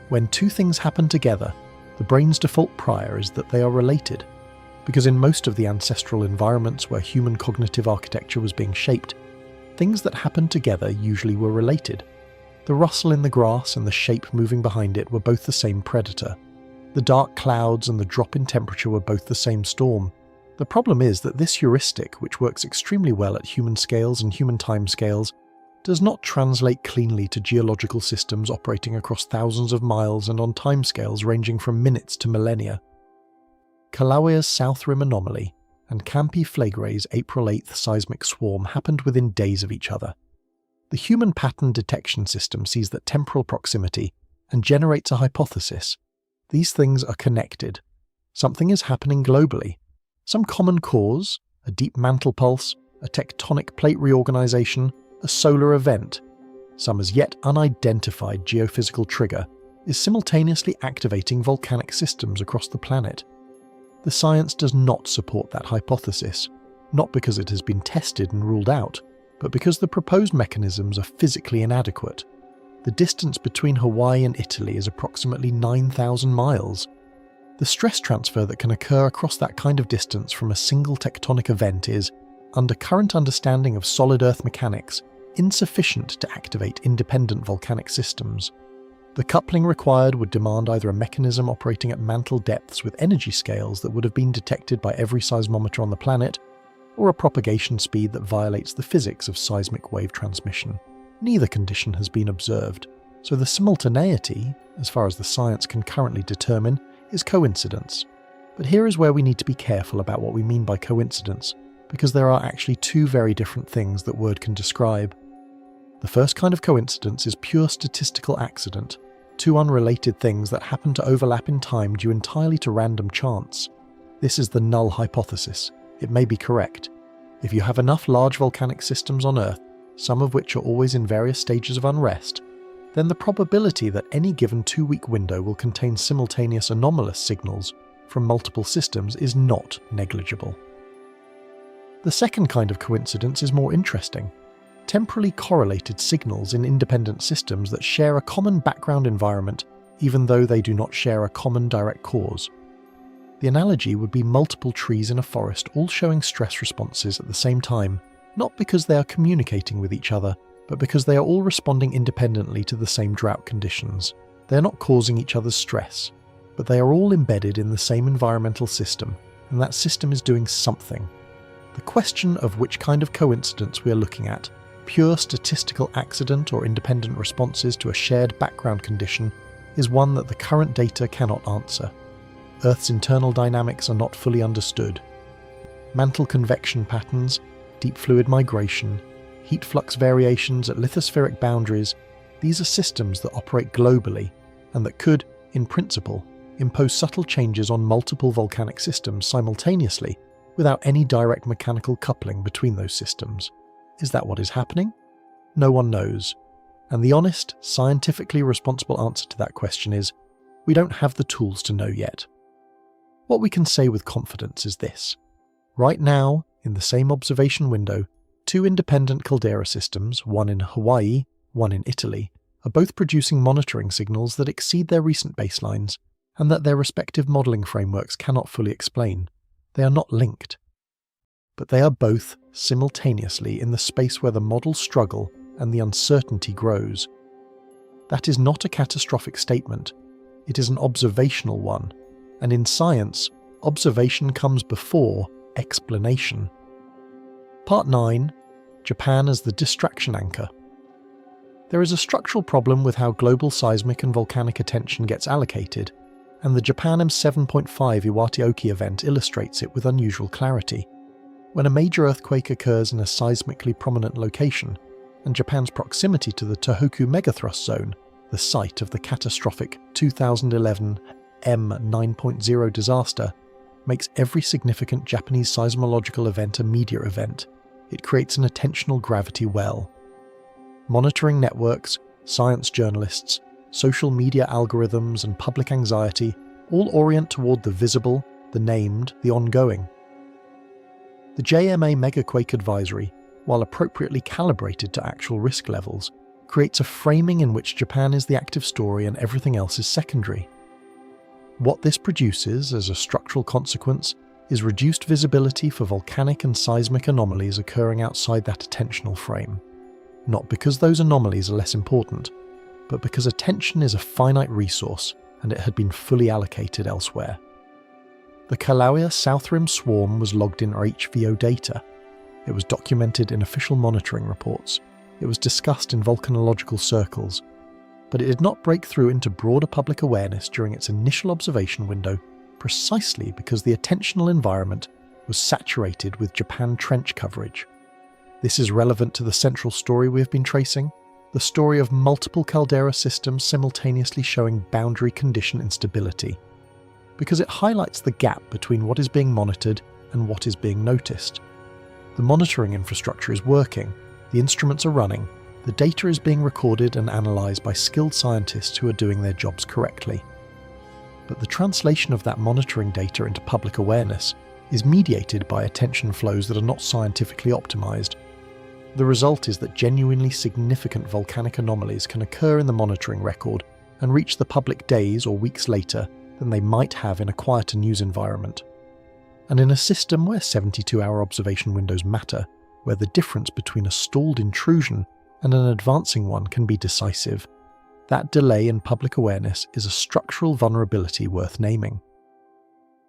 When two things happen together, the brain's default prior is that they are related, because in most of the ancestral environments where human cognitive architecture was being shaped, things that happened together usually were related. The rustle in the grass and the shape moving behind it were both the same predator. The dark clouds and the drop in temperature were both the same storm. The problem is that this heuristic, which works extremely well at human scales and human time scales, does not translate cleanly to geological systems operating across thousands of miles and on timescales ranging from minutes to millennia. Kilauea's South Rim anomaly and Campi Flegrei's April 8th seismic swarm happened within days of each other. The human pattern detection system sees that temporal proximity and generates a hypothesis. These things are connected. Something is happening globally. Some common cause, a deep mantle pulse, a tectonic plate reorganization, a solar event, some as yet unidentified geophysical trigger, is simultaneously activating volcanic systems across the planet. The science does not support that hypothesis, not because it has been tested and ruled out, but because the proposed mechanisms are physically inadequate. The distance between Hawaii and Italy is approximately 9,000 miles. The stress transfer that can occur across that kind of distance from a single tectonic event is, under current understanding of solid Earth mechanics, insufficient to activate independent volcanic systems. The coupling required would demand either a mechanism operating at mantle depths with energy scales that would have been detected by every seismometer on the planet, or a propagation speed that violates the physics of seismic wave transmission. Neither condition has been observed, so the simultaneity, as far as the science can currently determine, is coincidence. But here is where we need to be careful about what we mean by coincidence, because there are actually two very different things that word can describe. The first kind of coincidence is pure statistical accident, two unrelated things that happen to overlap in time due entirely to random chance. This is the null hypothesis. It may be correct. If you have enough large volcanic systems on Earth, some of which are always in various stages of unrest, then the probability that any given 2-week window will contain simultaneous anomalous signals from multiple systems is not negligible. The second kind of coincidence is more interesting. Temporally correlated signals in independent systems that share a common background environment even though they do not share a common direct cause. The analogy would be multiple trees in a forest all showing stress responses at the same time, not because they are communicating with each other, but because they are all responding independently to the same drought conditions. They are not causing each other's stress, but they are all embedded in the same environmental system, and that system is doing something. The question of which kind of coincidence we are looking at, pure statistical accident or independent responses to a shared background condition, is one that the current data cannot answer. Earth's internal dynamics are not fully understood. Mantle convection patterns, deep fluid migration, heat flux variations at lithospheric boundaries, these are systems that operate globally and that could, in principle, impose subtle changes on multiple volcanic systems simultaneously without any direct mechanical coupling between those systems. Is that what is happening? No one knows. And the honest, scientifically responsible answer to that question is, we don't have the tools to know yet. What we can say with confidence is this. Right now, in the same observation window, two independent caldera systems, one in Hawaii, one in Italy, are both producing monitoring signals that exceed their recent baselines and that their respective modelling frameworks cannot fully explain. They are not linked. But they are both simultaneously in the space where the models struggle and the uncertainty grows. That is not a catastrophic statement. It is an observational one. And in science, observation comes before explanation. Part 9. Japan as the distraction anchor. There is a structural problem with how global seismic and volcanic attention gets allocated, and the Japan M7.5 Iwate-Oki event illustrates it with unusual clarity. When a major earthquake occurs in a seismically prominent location, and Japan's proximity to the Tohoku megathrust zone, the site of the catastrophic 2011 M9.0 disaster, makes every significant Japanese seismological event a media event. It creates an attentional gravity well. Monitoring networks, science journalists, social media algorithms and public anxiety all orient toward the visible, the named, the ongoing. The JMA Megaquake Advisory, while appropriately calibrated to actual risk levels, creates a framing in which Japan is the active story and everything else is secondary. What this produces as a structural consequence is reduced visibility for volcanic and seismic anomalies occurring outside that attentional frame. Not because those anomalies are less important, but because attention is a finite resource and it had been fully allocated elsewhere. The Kilauea South Rim swarm was logged in HVO data. It was documented in official monitoring reports. It was discussed in volcanological circles, but it did not break through into broader public awareness during its initial observation window precisely because the attentional environment was saturated with Japan trench coverage. This is relevant to the central story we have been tracing, the story of multiple caldera systems simultaneously showing boundary condition instability, because it highlights the gap between what is being monitored and what is being noticed. The monitoring infrastructure is working, the instruments are running, the data is being recorded and analysed by skilled scientists who are doing their jobs correctly. But the translation of that monitoring data into public awareness is mediated by attention flows that are not scientifically optimised. The result is that genuinely significant volcanic anomalies can occur in the monitoring record and reach the public days or weeks later than they might have in a quieter news environment. And in a system where 72-hour observation windows matter, where the difference between a stalled intrusion and an advancing one can be decisive, that delay in public awareness is a structural vulnerability worth naming.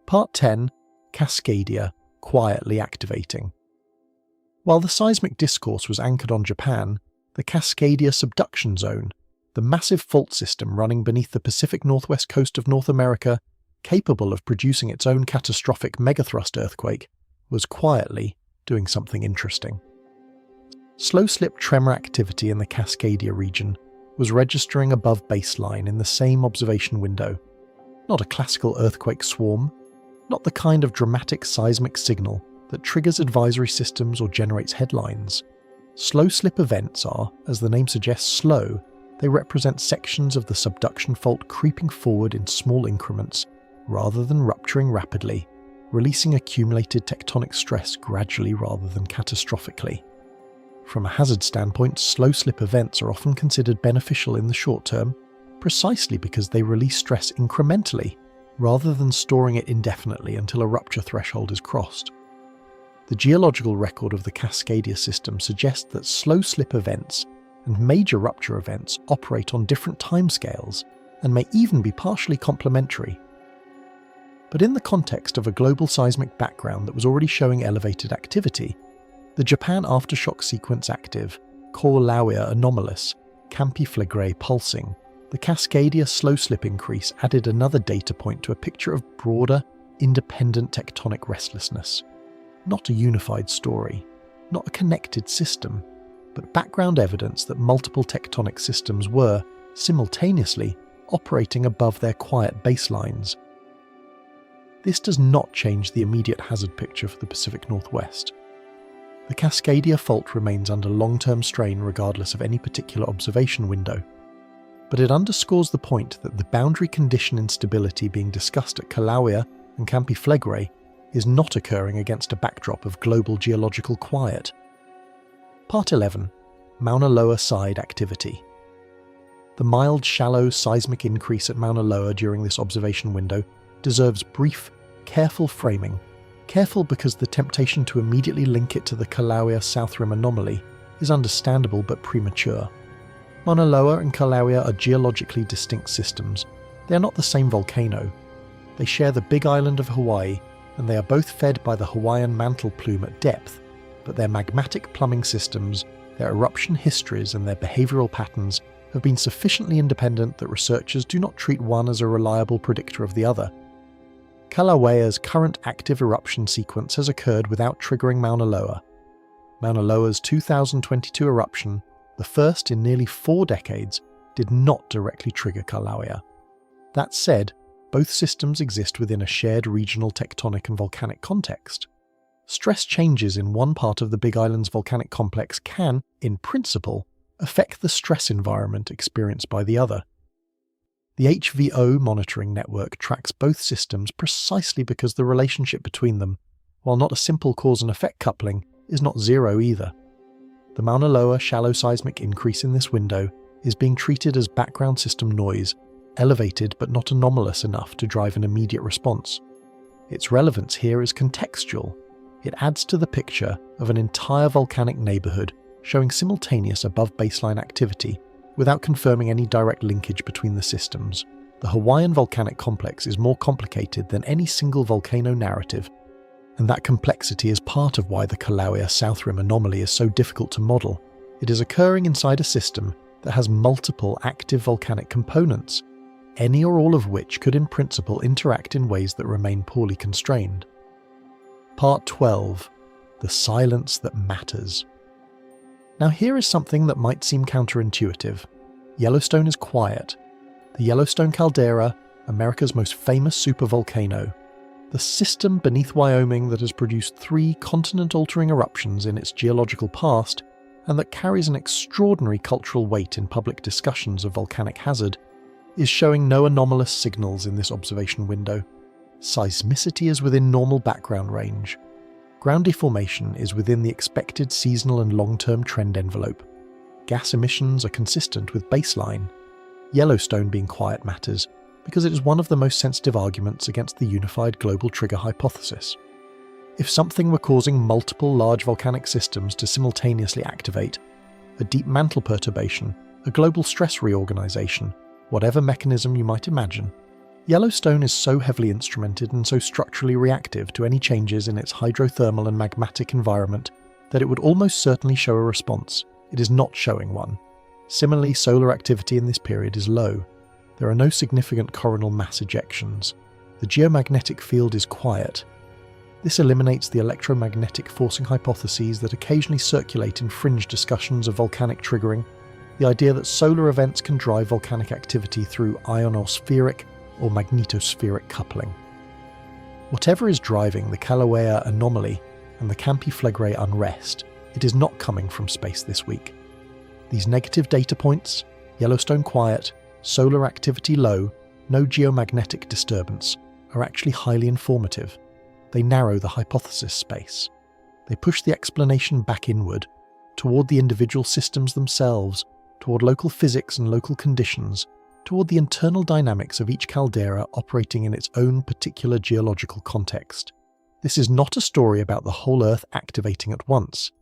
Part 10. Cascadia, quietly activating. While the seismic discourse was anchored on Japan, the Cascadia subduction zone, the massive fault system running beneath the Pacific northwest coast of North America, capable of producing its own catastrophic megathrust earthquake, was quietly doing something interesting. Slow-slip tremor activity in the Cascadia region was registering above baseline in the same observation window. Not a classical earthquake swarm, not the kind of dramatic seismic signal that triggers advisory systems or generates headlines. Slow-slip events are, as the name suggests, slow. They represent sections of the subduction fault creeping forward in small increments, rather than rupturing rapidly, releasing accumulated tectonic stress gradually rather than catastrophically. From a hazard standpoint, slow-slip events are often considered beneficial in the short term, precisely because they release stress incrementally, rather than storing it indefinitely until a rupture threshold is crossed. The geological record of the Cascadia system suggests that slow-slip events and major rupture events operate on different timescales and may even be partially complementary. But in the context of a global seismic background that was already showing elevated activity, the Japan aftershock sequence active, Kilauea anomalous, Campi Flegrei pulsing, the Cascadia slow-slip increase added another data point to a picture of broader, independent tectonic restlessness. Not a unified story, not a connected system, but background evidence that multiple tectonic systems were, simultaneously, operating above their quiet baselines. This does not change the immediate hazard picture for the Pacific Northwest. The Cascadia fault remains under long-term strain regardless of any particular observation window, but it underscores the point that the boundary condition instability being discussed at Kilauea and Campi Flegrei is not occurring against a backdrop of global geological quiet. Part 11. Mauna Loa side activity. The mild, shallow seismic increase at Mauna Loa during this observation window deserves brief, careful framing. Careful because the temptation to immediately link it to the Kilauea South Rim anomaly is understandable but premature. Mauna Loa and Kilauea are geologically distinct systems. They are not the same volcano. They share the Big Island of Hawaii, and they are both fed by the Hawaiian mantle plume at depth, but their magmatic plumbing systems, their eruption histories and their behavioural patterns have been sufficiently independent that researchers do not treat one as a reliable predictor of the other. Kilauea's current active eruption sequence has occurred without triggering Mauna Loa. Mauna Loa's 2022 eruption, the first in nearly 4 decades, did not directly trigger Kilauea. That said, both systems exist within a shared regional tectonic and volcanic context. Stress changes in one part of the Big Island's volcanic complex can, in principle, affect the stress environment experienced by the other. The HVO monitoring network tracks both systems precisely because the relationship between them, while not a simple cause and effect coupling, is not zero either. The Mauna Loa shallow seismic increase in this window is being treated as background system noise, elevated but not anomalous enough to drive an immediate response. Its relevance here is contextual. It adds to the picture of an entire volcanic neighbourhood showing simultaneous above baseline activity without confirming any direct linkage between the systems. The Hawaiian volcanic complex is more complicated than any single volcano narrative, and that complexity is part of why the Kilauea South Rim anomaly is so difficult to model. It is occurring inside a system that has multiple active volcanic components, any or all of which could in principle interact in ways that remain poorly constrained. Part 12. The Silence That Matters. Now here is something that might seem counterintuitive. Yellowstone is quiet. The Yellowstone caldera, America's most famous supervolcano, the system beneath Wyoming that has produced 3 continent-altering eruptions in its geological past and that carries an extraordinary cultural weight in public discussions of volcanic hazard, is showing no anomalous signals in this observation window. Seismicity is within normal background range. Ground deformation is within the expected seasonal and long-term trend envelope. Gas emissions are consistent with baseline. Yellowstone being quiet matters because it is one of the most sensitive arguments against the unified global trigger hypothesis. If something were causing multiple large volcanic systems to simultaneously activate, a deep mantle perturbation, a global stress reorganization, whatever mechanism you might imagine, Yellowstone is so heavily instrumented and so structurally reactive to any changes in its hydrothermal and magmatic environment that it would almost certainly show a response. It is not showing one. Similarly, solar activity in this period is low. There are no significant coronal mass ejections. The geomagnetic field is quiet. This eliminates the electromagnetic forcing hypotheses that occasionally circulate in fringe discussions of volcanic triggering, the idea that solar events can drive volcanic activity through ionospheric or magnetospheric coupling. Whatever is driving the Kilauea anomaly and the Campi Flegrei unrest, it is not coming from space this week. These negative data points, Yellowstone quiet, solar activity low, no geomagnetic disturbance, are actually highly informative. They narrow the hypothesis space. They push the explanation back inward, toward the individual systems themselves, toward local physics and local conditions, toward the internal dynamics of each caldera operating in its own particular geological context. This is not a story about the whole Earth activating at once.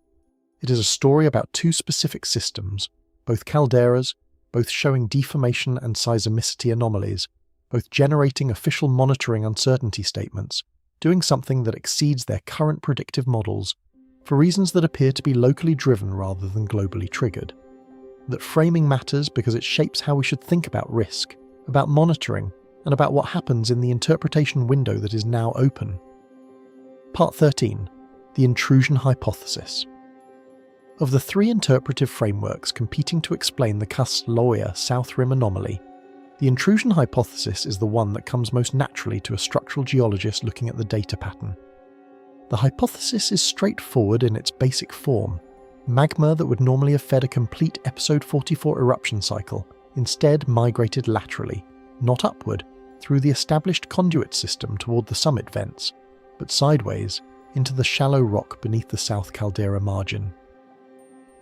It is a story about 2 specific systems, both calderas, both showing deformation and seismicity anomalies, both generating official monitoring uncertainty statements, doing something that exceeds their current predictive models, for reasons that appear to be locally driven rather than globally triggered. That framing matters because it shapes how we should think about risk, about monitoring, and about what happens in the interpretation window that is now open. Part 13. The Intrusion Hypothesis. Of the 3 interpretive frameworks competing to explain the Kilauea South Rim anomaly, the intrusion hypothesis is the one that comes most naturally to a structural geologist looking at the data pattern. The hypothesis is straightforward in its basic form. Magma that would normally have fed a complete episode 44 eruption cycle instead migrated laterally, not upward, through the established conduit system toward the summit vents, but sideways into the shallow rock beneath the south caldera margin.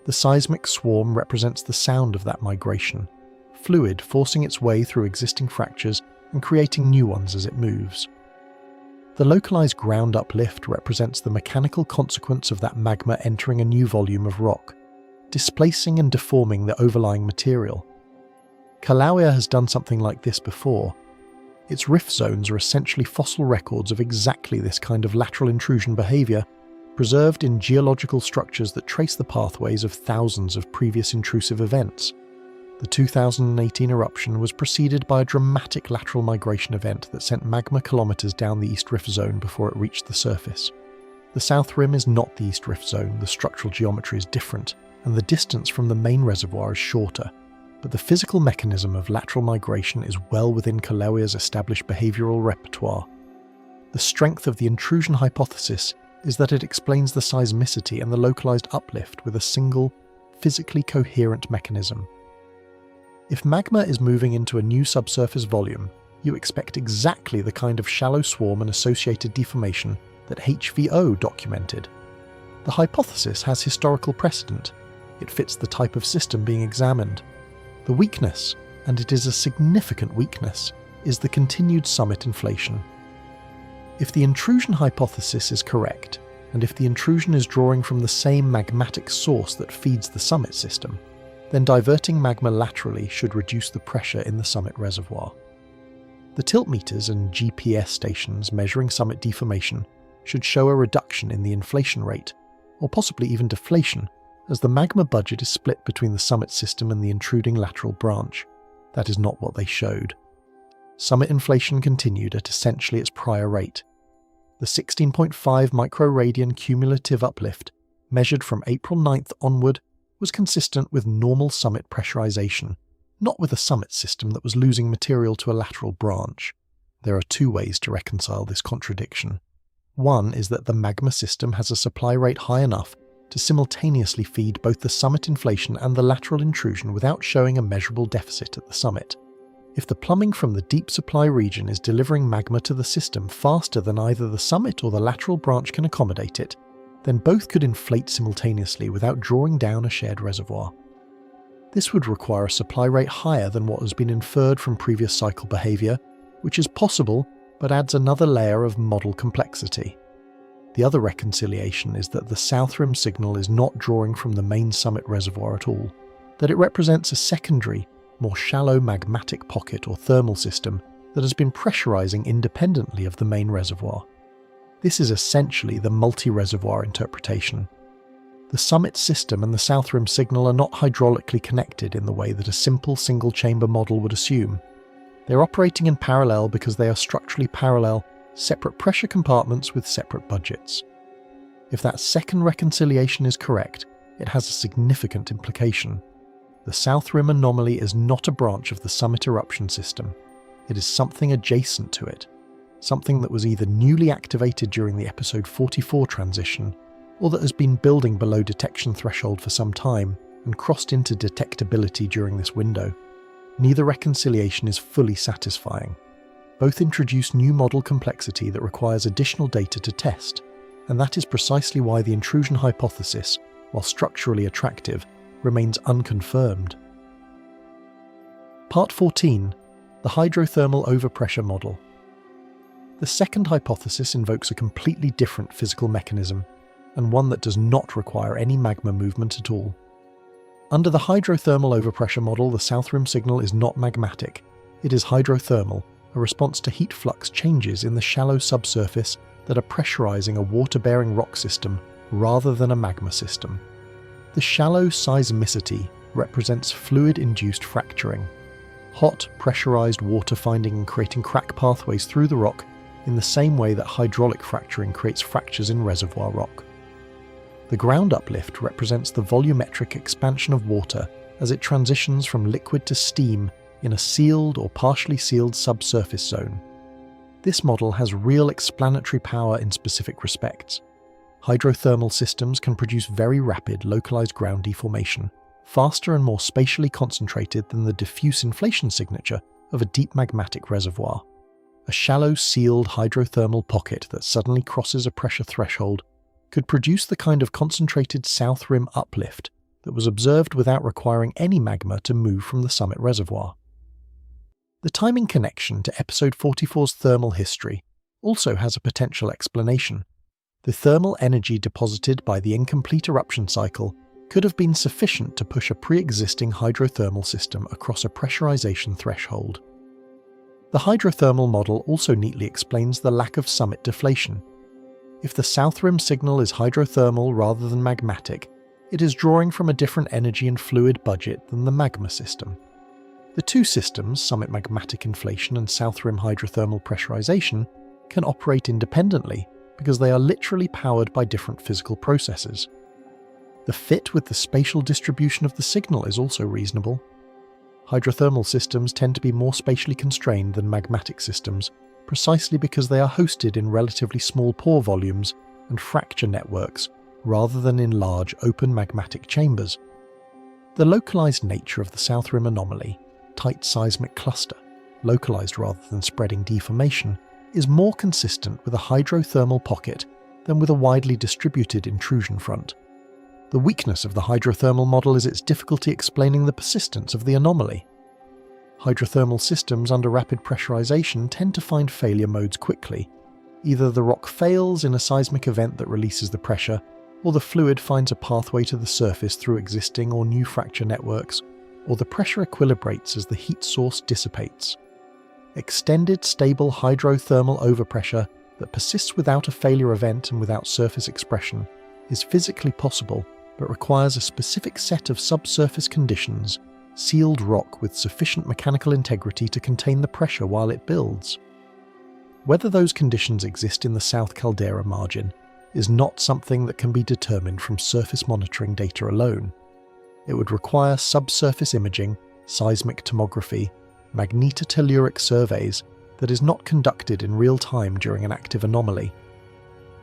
The seismic swarm represents the sound of that migration, fluid forcing its way through existing fractures and creating new ones as it moves. The localized ground uplift represents the mechanical consequence of that magma entering a new volume of rock, displacing and deforming the overlying material. Kilauea has done something like this before. Its rift zones are essentially fossil records of exactly this kind of lateral intrusion behavior, preserved in geological structures that trace the pathways of thousands of previous intrusive events. The 2018 eruption was preceded by a dramatic lateral migration event that sent magma kilometers down the East Rift Zone before it reached the surface. The South Rim is not the East Rift Zone, the structural geometry is different, and the distance from the main reservoir is shorter, but the physical mechanism of lateral migration is well within Kilauea's established behavioral repertoire. The strength of the intrusion hypothesis is that it explains the seismicity and the localized uplift with a single, physically coherent mechanism. If magma is moving into a new subsurface volume, you expect exactly the kind of shallow swarm and associated deformation that HVO documented. The hypothesis has historical precedent. It fits the type of system being examined. The weakness, and it is a significant weakness, is the continued summit inflation. If the intrusion hypothesis is correct, and if the intrusion is drawing from the same magmatic source that feeds the summit system, then diverting magma laterally should reduce the pressure in the summit reservoir. The tilt meters and GPS stations measuring summit deformation should show a reduction in the inflation rate, or possibly even deflation, as the magma budget is split between the summit system and the intruding lateral branch. That is not what they showed. Summit inflation continued at essentially its prior rate. The 16.5 microradian cumulative uplift, measured from April 9th onward, was consistent with normal summit pressurization, not with a summit system that was losing material to a lateral branch. There are two ways to reconcile this contradiction. One is that the magma system has a supply rate high enough to simultaneously feed both the summit inflation and the lateral intrusion without showing a measurable deficit at the summit. If the plumbing from the deep supply region is delivering magma to the system faster than either the summit or the lateral branch can accommodate it, then both could inflate simultaneously without drawing down a shared reservoir. This would require a supply rate higher than what has been inferred from previous cycle behaviour, which is possible but adds another layer of model complexity. The other reconciliation is that the south rim signal is not drawing from the main summit reservoir at all, that it represents a secondary, more shallow magmatic pocket or thermal system that has been pressurizing independently of the main reservoir. This is essentially the multi-reservoir interpretation. The summit system and the south rim signal are not hydraulically connected in the way that a simple single-chamber model would assume. They're operating in parallel because they are structurally parallel, separate pressure compartments with separate budgets. If that second reconciliation is correct, it has a significant implication. The south rim anomaly is not a branch of the summit eruption system. It is something adjacent to it, something that was either newly activated during the episode 44 transition, or that has been building below detection threshold for some time and crossed into detectability during this window. Neither reconciliation is fully satisfying. Both introduce new model complexity that requires additional data to test, and that is precisely why the intrusion hypothesis, while structurally attractive, remains unconfirmed. Part 14. The hydrothermal overpressure model. The second hypothesis invokes a completely different physical mechanism, and one that does not require any magma movement at all. Under the hydrothermal overpressure model, the south rim signal is not magmatic. It is hydrothermal, a response to heat flux changes in the shallow subsurface that are pressurizing a water-bearing rock system rather than a magma system. The shallow seismicity represents fluid-induced fracturing, hot, pressurized water finding and creating crack pathways through the rock in the same way that hydraulic fracturing creates fractures in reservoir rock. The ground uplift represents the volumetric expansion of water as it transitions from liquid to steam in a sealed or partially sealed subsurface zone. This model has real explanatory power in specific respects. Hydrothermal systems can produce very rapid, localized ground deformation, faster and more spatially concentrated than the diffuse inflation signature of a deep magmatic reservoir. A shallow, sealed hydrothermal pocket that suddenly crosses a pressure threshold could produce the kind of concentrated south rim uplift that was observed without requiring any magma to move from the summit reservoir. The timing connection to episode 44's thermal history also has a potential explanation. The thermal energy deposited by the incomplete eruption cycle could have been sufficient to push a pre-existing hydrothermal system across a pressurization threshold. The hydrothermal model also neatly explains the lack of summit deflation. If the south rim signal is hydrothermal rather than magmatic, it is drawing from a different energy and fluid budget than the magma system. The two systems, summit magmatic inflation and south rim hydrothermal pressurization, can operate independently because they are literally powered by different physical processes. The fit with the spatial distribution of the signal is also reasonable. Hydrothermal systems tend to be more spatially constrained than magmatic systems, precisely because they are hosted in relatively small pore volumes and fracture networks, rather than in large, open magmatic chambers. The localized nature of the south rim anomaly, tight seismic cluster, localized rather than spreading deformation, is more consistent with a hydrothermal pocket than with a widely distributed intrusion front. The weakness of the hydrothermal model is its difficulty explaining the persistence of the anomaly. Hydrothermal systems under rapid pressurization tend to find failure modes quickly. Either the rock fails in a seismic event that releases the pressure, or the fluid finds a pathway to the surface through existing or new fracture networks, or the pressure equilibrates as the heat source dissipates. Extended, stable hydrothermal overpressure that persists without a failure event and without surface expression is physically possible, but requires a specific set of subsurface conditions, sealed rock with sufficient mechanical integrity to contain the pressure while it builds. Whether those conditions exist in the South Caldera margin is not something that can be determined from surface monitoring data alone. It would require subsurface imaging, seismic tomography, magnetotelluric surveys that is not conducted in real time during an active anomaly.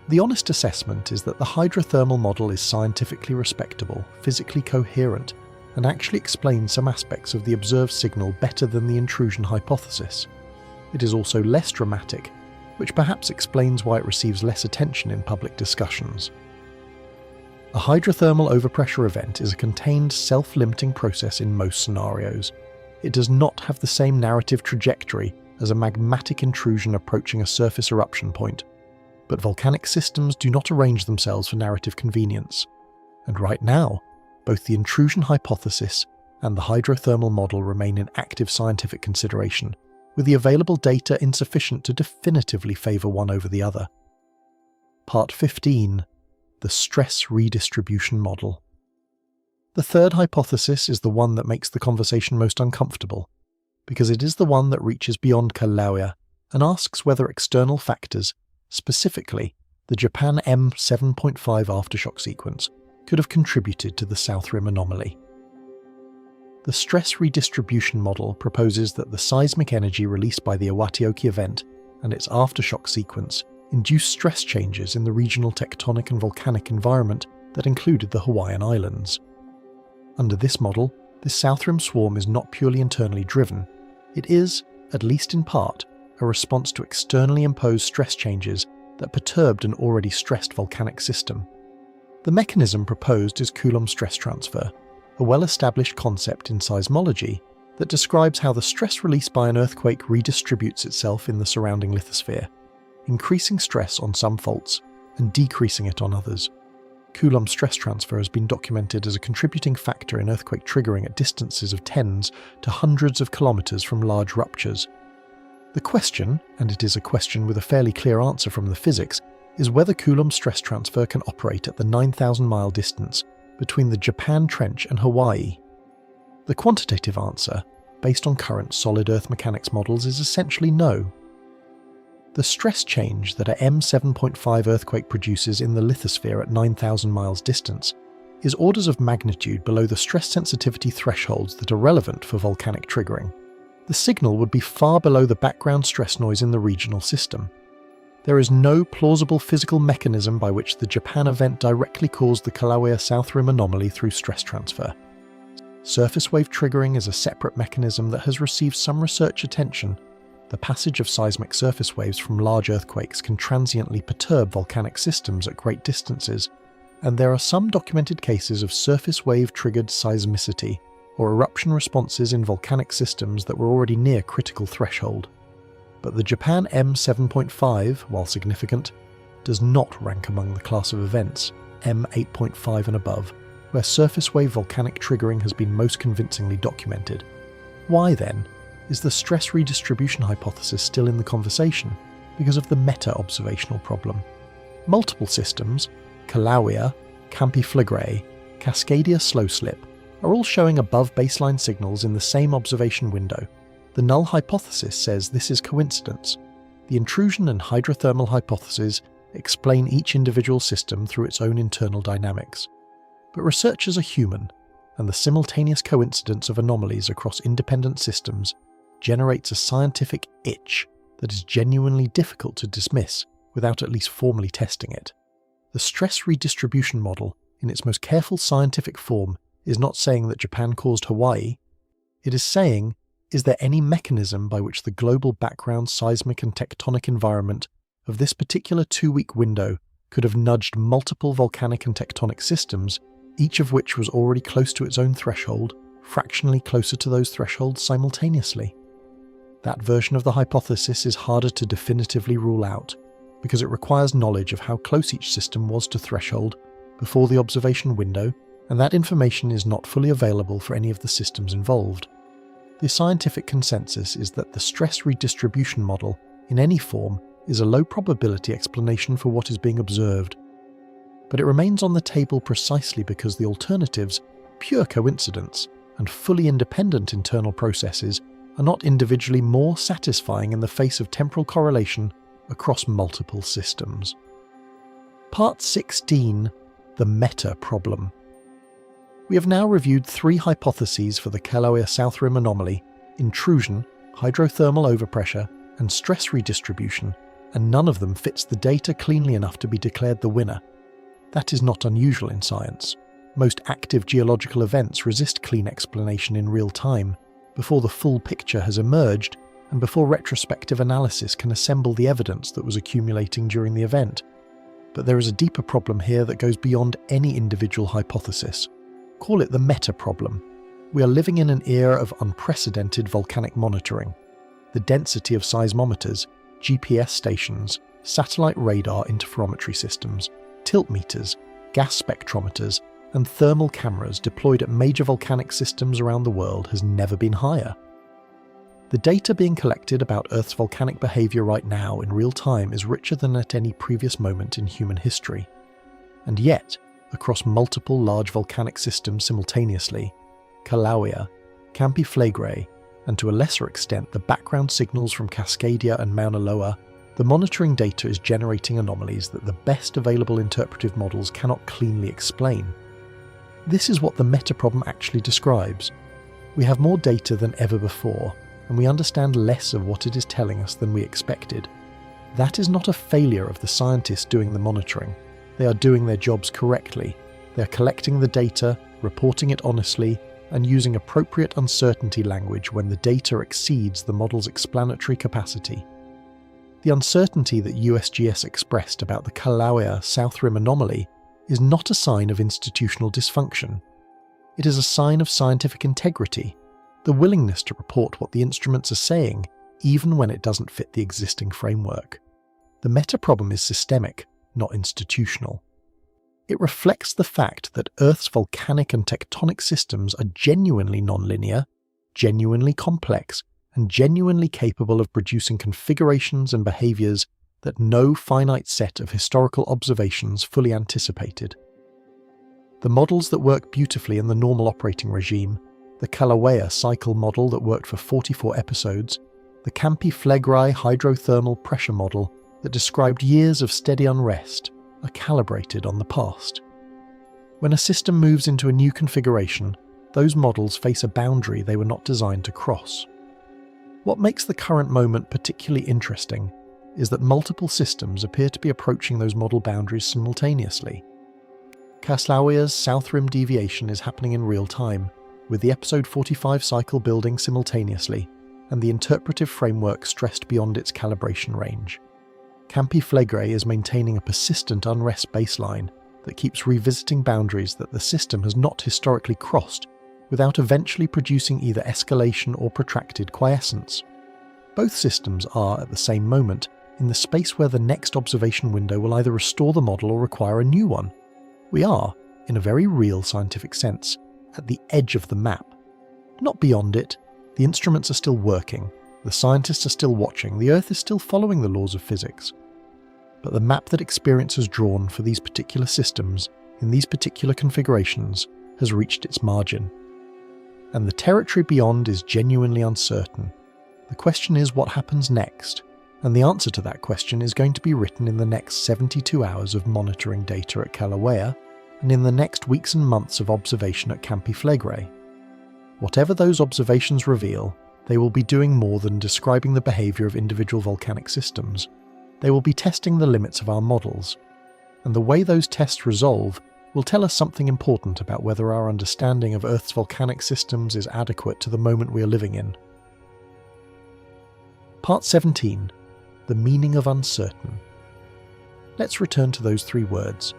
The honest assessment is that the hydrothermal model is scientifically respectable, physically coherent, and actually explains some aspects of the observed signal better than the intrusion hypothesis. It is also less dramatic, which perhaps explains why it receives less attention in public discussions. A hydrothermal overpressure event is a contained, self-limiting process in most scenarios. It does not have the same narrative trajectory as a magmatic intrusion approaching a surface eruption point, but volcanic systems do not arrange themselves for narrative convenience. And right now, both the intrusion hypothesis and the hydrothermal model remain in active scientific consideration, with the available data insufficient to definitively favour one over the other. Part 15. The stress redistribution model. The third hypothesis is the one that makes the conversation most uncomfortable, because it is the one that reaches beyond Kilauea and asks whether external factors, specifically the Japan M7.5 aftershock sequence, could have contributed to the South Rim anomaly. The stress redistribution model proposes that the seismic energy released by the Iwatioki event and its aftershock sequence induced stress changes in the regional tectonic and volcanic environment that included the Hawaiian Islands. Under this model, this South Rim swarm is not purely internally driven. It is, at least in part, a response to externally imposed stress changes that perturbed an already stressed volcanic system. The mechanism proposed is Coulomb stress transfer, a well-established concept in seismology that describes how the stress released by an earthquake redistributes itself in the surrounding lithosphere, increasing stress on some faults and decreasing it on others. Coulomb stress transfer has been documented as a contributing factor in earthquake triggering at distances of tens to hundreds of kilometers from large ruptures. The question, and it is a question with a fairly clear answer from the physics, is whether Coulomb stress transfer can operate at the 9,000-mile distance between the Japan Trench and Hawaii. The quantitative answer, based on current solid Earth mechanics models, is essentially no. The stress change that a M7.5 earthquake produces in the lithosphere at 9,000 miles distance is orders of magnitude below the stress sensitivity thresholds that are relevant for volcanic triggering. The signal would be far below the background stress noise in the regional system. There is no plausible physical mechanism by which the Japan event directly caused the Kilauea South Rim anomaly through stress transfer. Surface wave triggering is a separate mechanism that has received some research attention. The passage of seismic surface waves from large earthquakes can transiently perturb volcanic systems at great distances, and there are some documented cases of surface wave-triggered seismicity, or eruption responses in volcanic systems that were already near critical threshold. But the Japan M7.5, while significant, does not rank among the class of events, M8.5 and above, where surface wave volcanic triggering has been most convincingly documented. Why then is the stress redistribution hypothesis still in the conversation? Because of the meta-observational problem. Multiple systems, Kilauea, Campi Flegrei, Cascadia Slow Slip, are all showing above baseline signals in the same observation window. The null hypothesis says this is coincidence. The intrusion and hydrothermal hypotheses explain each individual system through its own internal dynamics. But researchers are human, and the simultaneous coincidence of anomalies across independent systems generates a scientific itch that is genuinely difficult to dismiss without at least formally testing it. The stress redistribution model, in its most careful scientific form, is not saying that Japan caused Hawaii. It is saying, is there any mechanism by which the global background seismic and tectonic environment of this particular 2-week window could have nudged multiple volcanic and tectonic systems, each of which was already close to its own threshold, fractionally closer to those thresholds simultaneously? That version of the hypothesis is harder to definitively rule out, because it requires knowledge of how close each system was to threshold before the observation window, and that information is not fully available for any of the systems involved. The scientific consensus is that the stress redistribution model, in any form, is a low probability explanation for what is being observed. But it remains on the table precisely because the alternatives, pure coincidence, and fully independent internal processes are not individually more satisfying in the face of temporal correlation across multiple systems. Part 16. The meta problem. We have now reviewed 3 hypotheses for the Kilauea South Rim anomaly: intrusion, hydrothermal overpressure, and stress redistribution, and none of them fits the data cleanly enough to be declared the winner. That is not unusual in science. Most active geological events resist clean explanation in real time, before the full picture has emerged and before retrospective analysis can assemble the evidence that was accumulating during the event. But there is a deeper problem here that goes beyond any individual hypothesis. Call it the meta problem. We are living in an era of unprecedented volcanic monitoring. The density of seismometers, GPS stations, satellite radar interferometry systems, tilt meters, gas spectrometers, and thermal cameras deployed at major volcanic systems around the world has never been higher. The data being collected about Earth's volcanic behavior right now in real time is richer than at any previous moment in human history. And yet, across multiple large volcanic systems simultaneously, Kilauea, Campi Flegrei, and to a lesser extent the background signals from Cascadia and Mauna Loa, the monitoring data is generating anomalies that the best available interpretive models cannot cleanly explain. This is what the meta problem actually describes. We have more data than ever before, and we understand less of what it is telling us than we expected. That is not a failure of the scientists doing the monitoring. They are doing their jobs correctly. They are collecting the data, reporting it honestly, and using appropriate uncertainty language when the data exceeds the model's explanatory capacity. The uncertainty that USGS expressed about the Kilauea South Rim anomaly is not a sign of institutional dysfunction. It is a sign of scientific integrity, the willingness to report what the instruments are saying, even when it doesn't fit the existing framework. The meta problem is systemic, not institutional. It reflects the fact that Earth's volcanic and tectonic systems are genuinely nonlinear, genuinely complex, and genuinely capable of producing configurations and behaviors that no finite set of historical observations fully anticipated. The models that work beautifully in the normal operating regime, the Kilauea cycle model that worked for 44 episodes, the Campi Flegrei hydrothermal pressure model that described years of steady unrest, are calibrated on the past. When a system moves into a new configuration, those models face a boundary they were not designed to cross. What makes the current moment particularly interesting is that multiple systems appear to be approaching those model boundaries simultaneously. Kilauea's South Rim deviation is happening in real time, with the episode 45 cycle building simultaneously, and the interpretive framework stressed beyond its calibration range. Campi Flegrei is maintaining a persistent unrest baseline that keeps revisiting boundaries that the system has not historically crossed without eventually producing either escalation or protracted quiescence. Both systems are, at the same moment, in the space where the next observation window will either restore the model or require a new one. We are, in a very real scientific sense, at the edge of the map. Not beyond it. The instruments are still working, the scientists are still watching, the Earth is still following the laws of physics. But the map that experience has drawn for these particular systems, in these particular configurations, has reached its margin. And the territory beyond is genuinely uncertain. The question is what happens next, and the answer to that question is going to be written in the next 72 hours of monitoring data at Kilauea, and in the next weeks and months of observation at Campi Flegrei. Whatever those observations reveal, they will be doing more than describing the behavior of individual volcanic systems. They will be testing the limits of our models, and the way those tests resolve will tell us something important about whether our understanding of Earth's volcanic systems is adequate to the moment we are living in. Part 17. The meaning of uncertain. Let's return to those 3 words,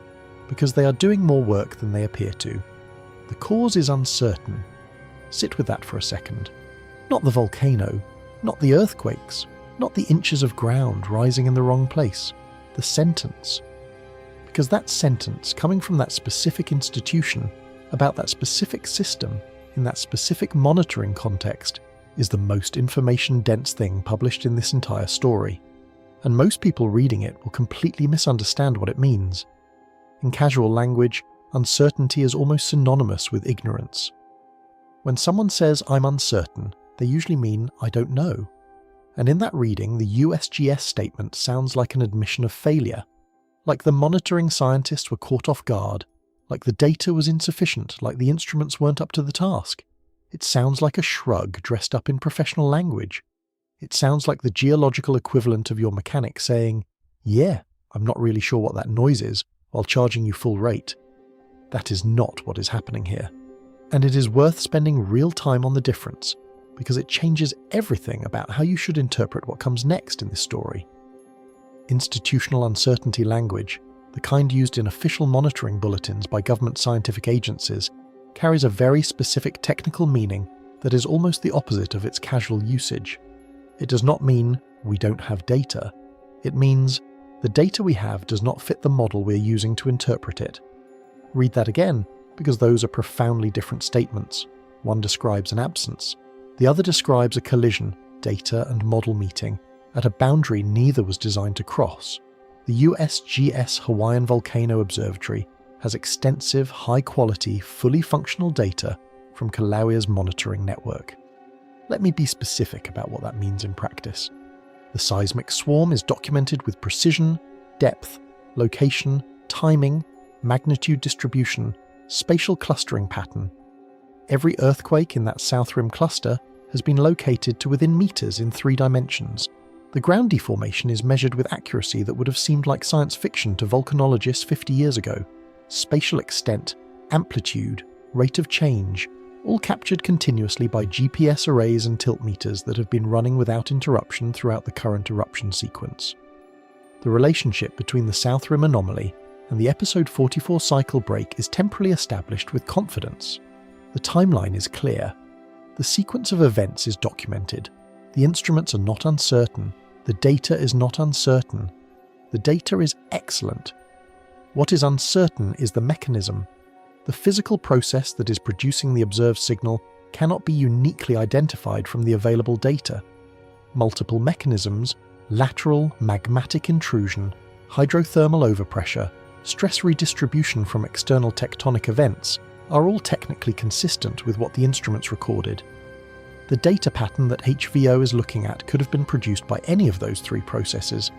because they are doing more work than they appear to. The cause is uncertain. Sit with that for a second. Not the volcano, not the earthquakes, not the inches of ground rising in the wrong place. The the sentence. Because that sentence, coming from that specific institution, about that specific system, in that specific monitoring context, is the most information-dense thing published in this entire story. And most people reading it will completely misunderstand what it means. In casual language, uncertainty is almost synonymous with ignorance. When someone says, "I'm uncertain," they usually mean, "I don't know." And in that reading, the USGS statement sounds like an admission of failure, like the monitoring scientists were caught off guard, like the data was insufficient, like the instruments weren't up to the task. It sounds like a shrug dressed up in professional language. It sounds like the geological equivalent of your mechanic saying, "Yeah, I'm not really sure what that noise is," while charging you full rate. That is not what is happening here. And it is worth spending real time on the difference, because it changes everything about how you should interpret what comes next in this story. Institutional uncertainty language, the kind used in official monitoring bulletins by government scientific agencies, carries a very specific technical meaning that is almost the opposite of its casual usage. It does not mean we don't have data. It means the data we have does not fit the model we're using to interpret it. Read that again, because those are profoundly different statements. One describes an absence. The other describes a collision, data and model meeting, at a boundary neither was designed to cross. The USGS Hawaiian Volcano Observatory has extensive, high-quality, fully functional data from Kilauea's monitoring network. Let me be specific about what that means in practice. The seismic swarm is documented with precision, depth, location, timing, magnitude distribution, spatial clustering pattern. Every earthquake in that South Rim cluster has been located to within meters in 3 dimensions. The ground deformation is measured with accuracy that would have seemed like science fiction to volcanologists 50 years ago. Spatial extent, amplitude, rate of change, all captured continuously by GPS arrays and tilt meters that have been running without interruption throughout the current eruption sequence. The relationship between the South Rim anomaly and the episode 44 cycle break is temporally established with confidence. The timeline is clear. The sequence of events is documented. The instruments are not uncertain. The data is not uncertain. The data is excellent. What is uncertain is the mechanism. The physical process that is producing the observed signal cannot be uniquely identified from the available data. Multiple mechanisms, lateral magmatic intrusion, hydrothermal overpressure, stress redistribution from external tectonic events, are all technically consistent with what the instruments recorded. The data pattern that HVO is looking at could have been produced by any of those 3 processes,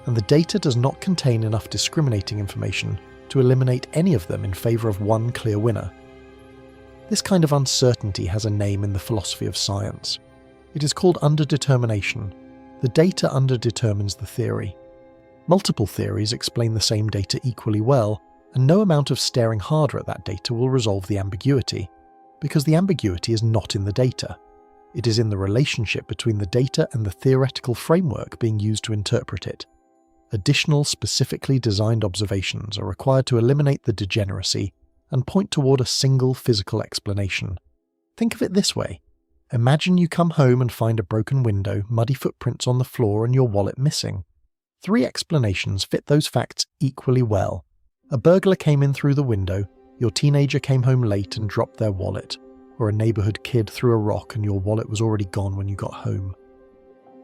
and the data does not contain enough discriminating information to eliminate any of them in favour of one clear winner. This kind of uncertainty has a name in the philosophy of science. It is called underdetermination. The data underdetermines the theory. Multiple theories explain the same data equally well, and no amount of staring harder at that data will resolve the ambiguity, because the ambiguity is not in the data. It is in the relationship between the data and the theoretical framework being used to interpret it. Additional specifically designed observations are required to eliminate the degeneracy and point toward a single physical explanation. Think of it this way. Imagine you come home and find a broken window, muddy footprints on the floor and your wallet missing. 3 explanations fit those facts equally well. A burglar came in through the window, your teenager came home late and dropped their wallet, or a neighbourhood kid threw a rock and your wallet was already gone when you got home.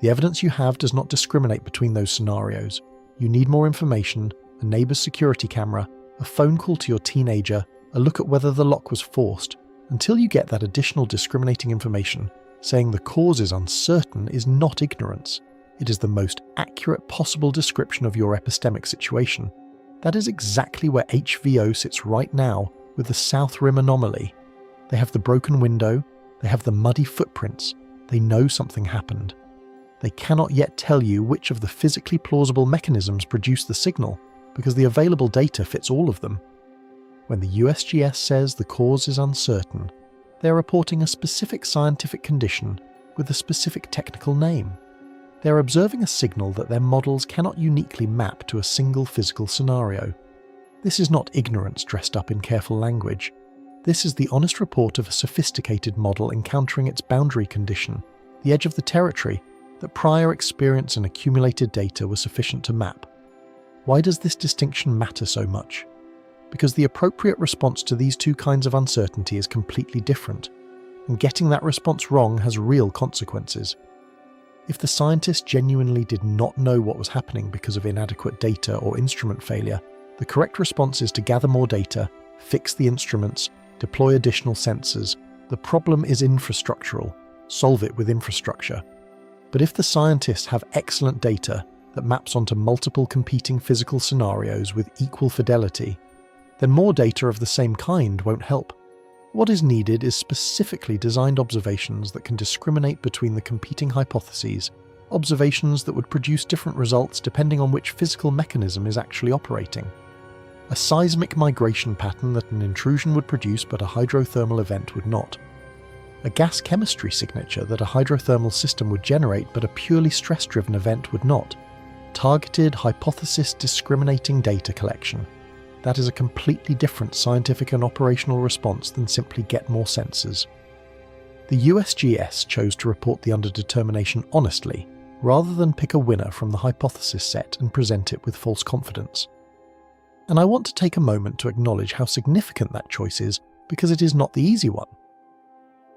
The evidence you have does not discriminate between those scenarios. You need more information, a neighbour's security camera, a phone call to your teenager, a look at whether the lock was forced. Until you get that additional discriminating information, saying the cause is uncertain is not ignorance. It is the most accurate possible description of your epistemic situation. That is exactly where HVO sits right now with the South Rim anomaly. They have the broken window, they have the muddy footprints, they know something happened. They cannot yet tell you which of the physically plausible mechanisms produce the signal, because the available data fits all of them. When the USGS says the cause is uncertain, they are reporting a specific scientific condition with a specific technical name. They are observing a signal that their models cannot uniquely map to a single physical scenario. This is not ignorance dressed up in careful language. This is the honest report of a sophisticated model encountering its boundary condition, the edge of the territory that prior experience and accumulated data were sufficient to map. Why does this distinction matter so much? Because the appropriate response to these two kinds of uncertainty is completely different, and getting that response wrong has real consequences. If the scientists genuinely did not know what was happening because of inadequate data or instrument failure, the correct response is to gather more data, fix the instruments, deploy additional sensors. The problem is infrastructural. Solve it with infrastructure. But if the scientists have excellent data that maps onto multiple competing physical scenarios with equal fidelity, then more data of the same kind won't help. What is needed is specifically designed observations that can discriminate between the competing hypotheses, observations that would produce different results depending on which physical mechanism is actually operating. A seismic migration pattern that an intrusion would produce but a hydrothermal event would not. A gas chemistry signature that a hydrothermal system would generate but a purely stress-driven event would not. Targeted, hypothesis-discriminating data collection. That is a completely different scientific and operational response than simply get more sensors. The USGS chose to report the underdetermination honestly, rather than pick a winner from the hypothesis set and present it with false confidence. And I want to take a moment to acknowledge how significant that choice is, because it is not the easy one.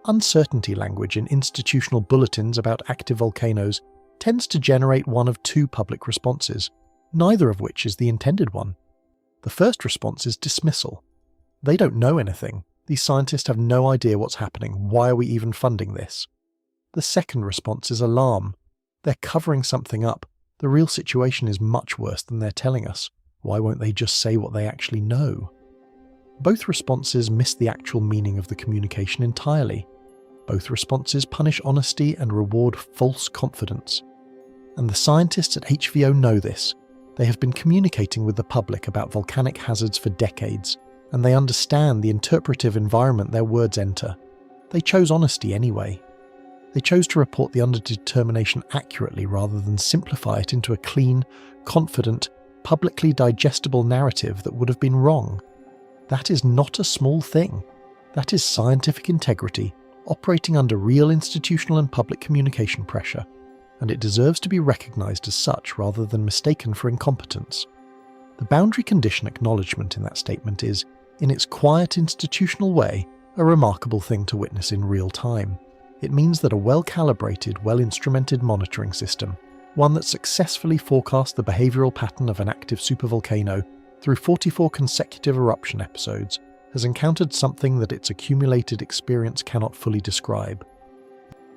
Uncertainty language in institutional bulletins about active volcanoes tends to generate one of two public responses, neither of which is the intended one. The first response is dismissal. They don't know anything. These scientists have no idea what's happening. Why are we even funding this? The second response is alarm. They're covering something up. The real situation is much worse than they're telling us. Why won't they just say what they actually know? Both responses miss the actual meaning of the communication entirely. Both responses punish honesty and reward false confidence. And the scientists at HVO know this. They have been communicating with the public about volcanic hazards for decades, and they understand the interpretive environment their words enter. They chose honesty anyway. They chose to report the underdetermination accurately rather than simplify it into a clean, confident, publicly digestible narrative that would have been wrong. That is not a small thing. That is scientific integrity, operating under real institutional and public communication pressure, and it deserves to be recognised as such rather than mistaken for incompetence. The boundary condition acknowledgement in that statement is, in its quiet institutional way, a remarkable thing to witness in real time. It means that a well-calibrated, well-instrumented monitoring system, one that successfully forecast the behavioural pattern of an active supervolcano through 44 consecutive eruption episodes, has encountered something that its accumulated experience cannot fully describe.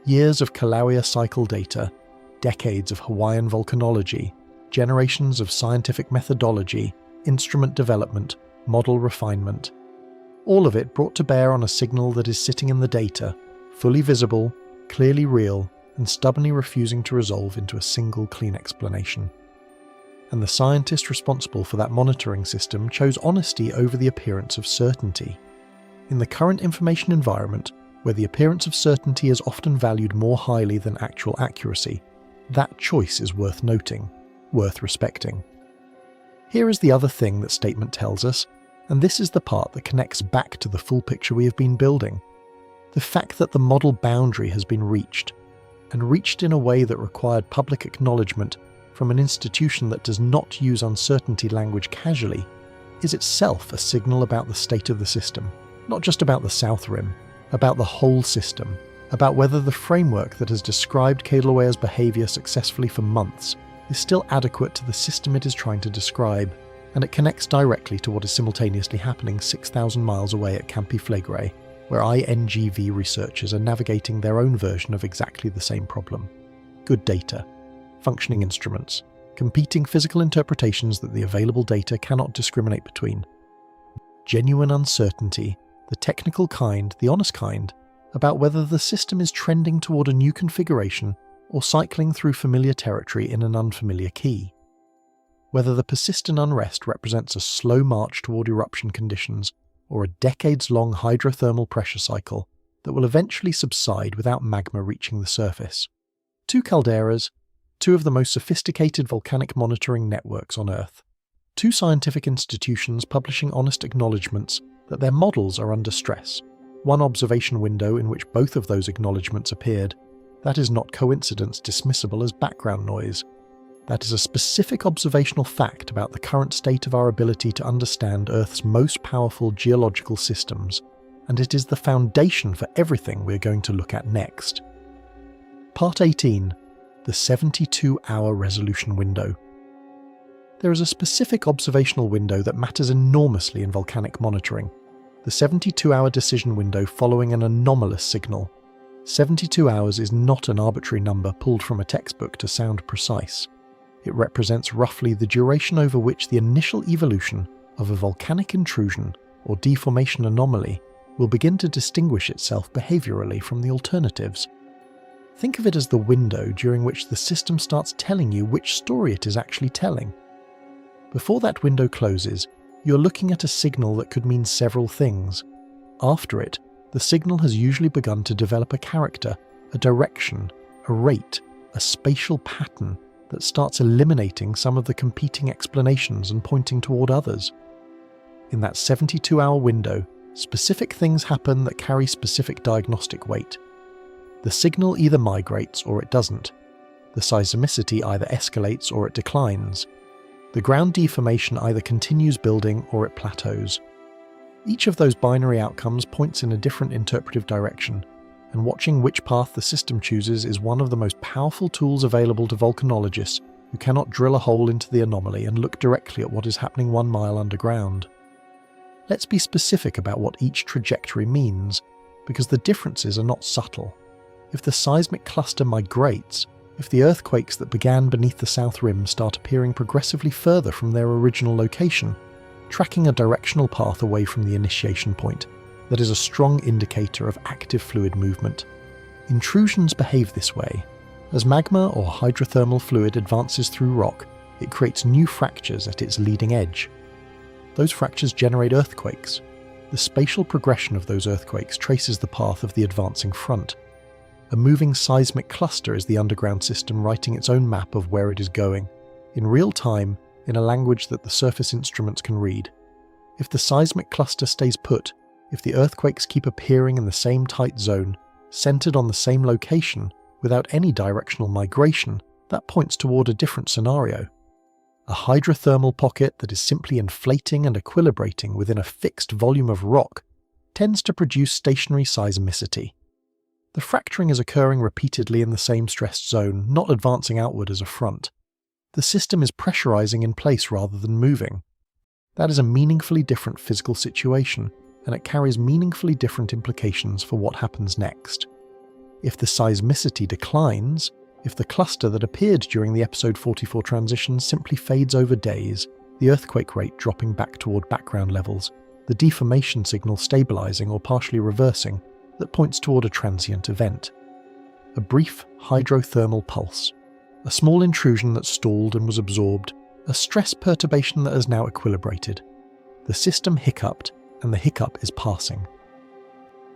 Years of Kilauea cycle data, decades of Hawaiian volcanology, generations of scientific methodology, instrument development, model refinement. All of it brought to bear on a signal that is sitting in the data, fully visible, clearly real, and stubbornly refusing to resolve into a single clean explanation. And the scientist responsible for that monitoring system chose honesty over the appearance of certainty. In the current information environment, where the appearance of certainty is often valued more highly than actual accuracy, that choice is worth noting, worth respecting. Here is the other thing that statement tells us, and this is the part that connects back to the full picture we have been building. The fact that the model boundary has been reached, and reached in a way that required public acknowledgement from an institution that does not use uncertainty language casually, is itself a signal about the state of the system, not just about the South Rim, about the whole system, about whether the framework that has described Kilauea's behaviour successfully for months is still adequate to the system it is trying to describe, and it connects directly to what is simultaneously happening 6,000 miles away at Campi Flegrei, where INGV researchers are navigating their own version of exactly the same problem. Good data, functioning instruments, competing physical interpretations that the available data cannot discriminate between. Genuine uncertainty, the technical kind, the honest kind, about whether the system is trending toward a new configuration or cycling through familiar territory in an unfamiliar key. Whether the persistent unrest represents a slow march toward eruption conditions or a decades-long hydrothermal pressure cycle that will eventually subside without magma reaching the surface. Two calderas, two of the most sophisticated volcanic monitoring networks on Earth. Two scientific institutions publishing honest acknowledgements that their models are under stress. One observation window in which both of those acknowledgements appeared. That is not coincidence dismissible as background noise. That is a specific observational fact about the current state of our ability to understand Earth's most powerful geological systems, and it is the foundation for everything we're going to look at next. Part 18. The 72-hour resolution window. There is a specific observational window that matters enormously in volcanic monitoring, the 72-hour decision window following an anomalous signal. 72 hours is not an arbitrary number pulled from a textbook to sound precise. It represents roughly the duration over which the initial evolution of a volcanic intrusion or deformation anomaly will begin to distinguish itself behaviourally from the alternatives. Think of it as the window during which the system starts telling you which story it is actually telling. Before that window closes, you're looking at a signal that could mean several things. After it, the signal has usually begun to develop a character, a direction, a rate, a spatial pattern that starts eliminating some of the competing explanations and pointing toward others. In that 72-hour window, specific things happen that carry specific diagnostic weight. The signal either migrates or it doesn't. The seismicity either escalates or it declines. The ground deformation either continues building or it plateaus. Each of those binary outcomes points in a different interpretive direction, and watching which path the system chooses is one of the most powerful tools available to volcanologists who cannot drill a hole into the anomaly and look directly at what is happening 1 mile underground. Let's be specific about what each trajectory means, because the differences are not subtle. If the seismic cluster migrates, if the earthquakes that began beneath the South Rim start appearing progressively further from their original location, tracking a directional path away from the initiation point, that is a strong indicator of active fluid movement. Intrusions behave this way. As magma or hydrothermal fluid advances through rock, it creates new fractures at its leading edge. Those fractures generate earthquakes. The spatial progression of those earthquakes traces the path of the advancing front. A moving seismic cluster is the underground system writing its own map of where it is going, in real time, in a language that the surface instruments can read. If the seismic cluster stays put, if the earthquakes keep appearing in the same tight zone, centered on the same location, without any directional migration, that points toward a different scenario. A hydrothermal pocket that is simply inflating and equilibrating within a fixed volume of rock tends to produce stationary seismicity. The fracturing is occurring repeatedly in the same stressed zone, not advancing outward as a front. The system is pressurizing in place rather than moving. That is a meaningfully different physical situation, and it carries meaningfully different implications for what happens next. If the seismicity declines, if the cluster that appeared during the episode 44 transition simply fades over days, the earthquake rate dropping back toward background levels, the deformation signal stabilizing or partially reversing, that points toward a transient event. A brief hydrothermal pulse, a small intrusion that stalled and was absorbed, a stress perturbation that has now equilibrated. The system hiccuped, and the hiccup is passing.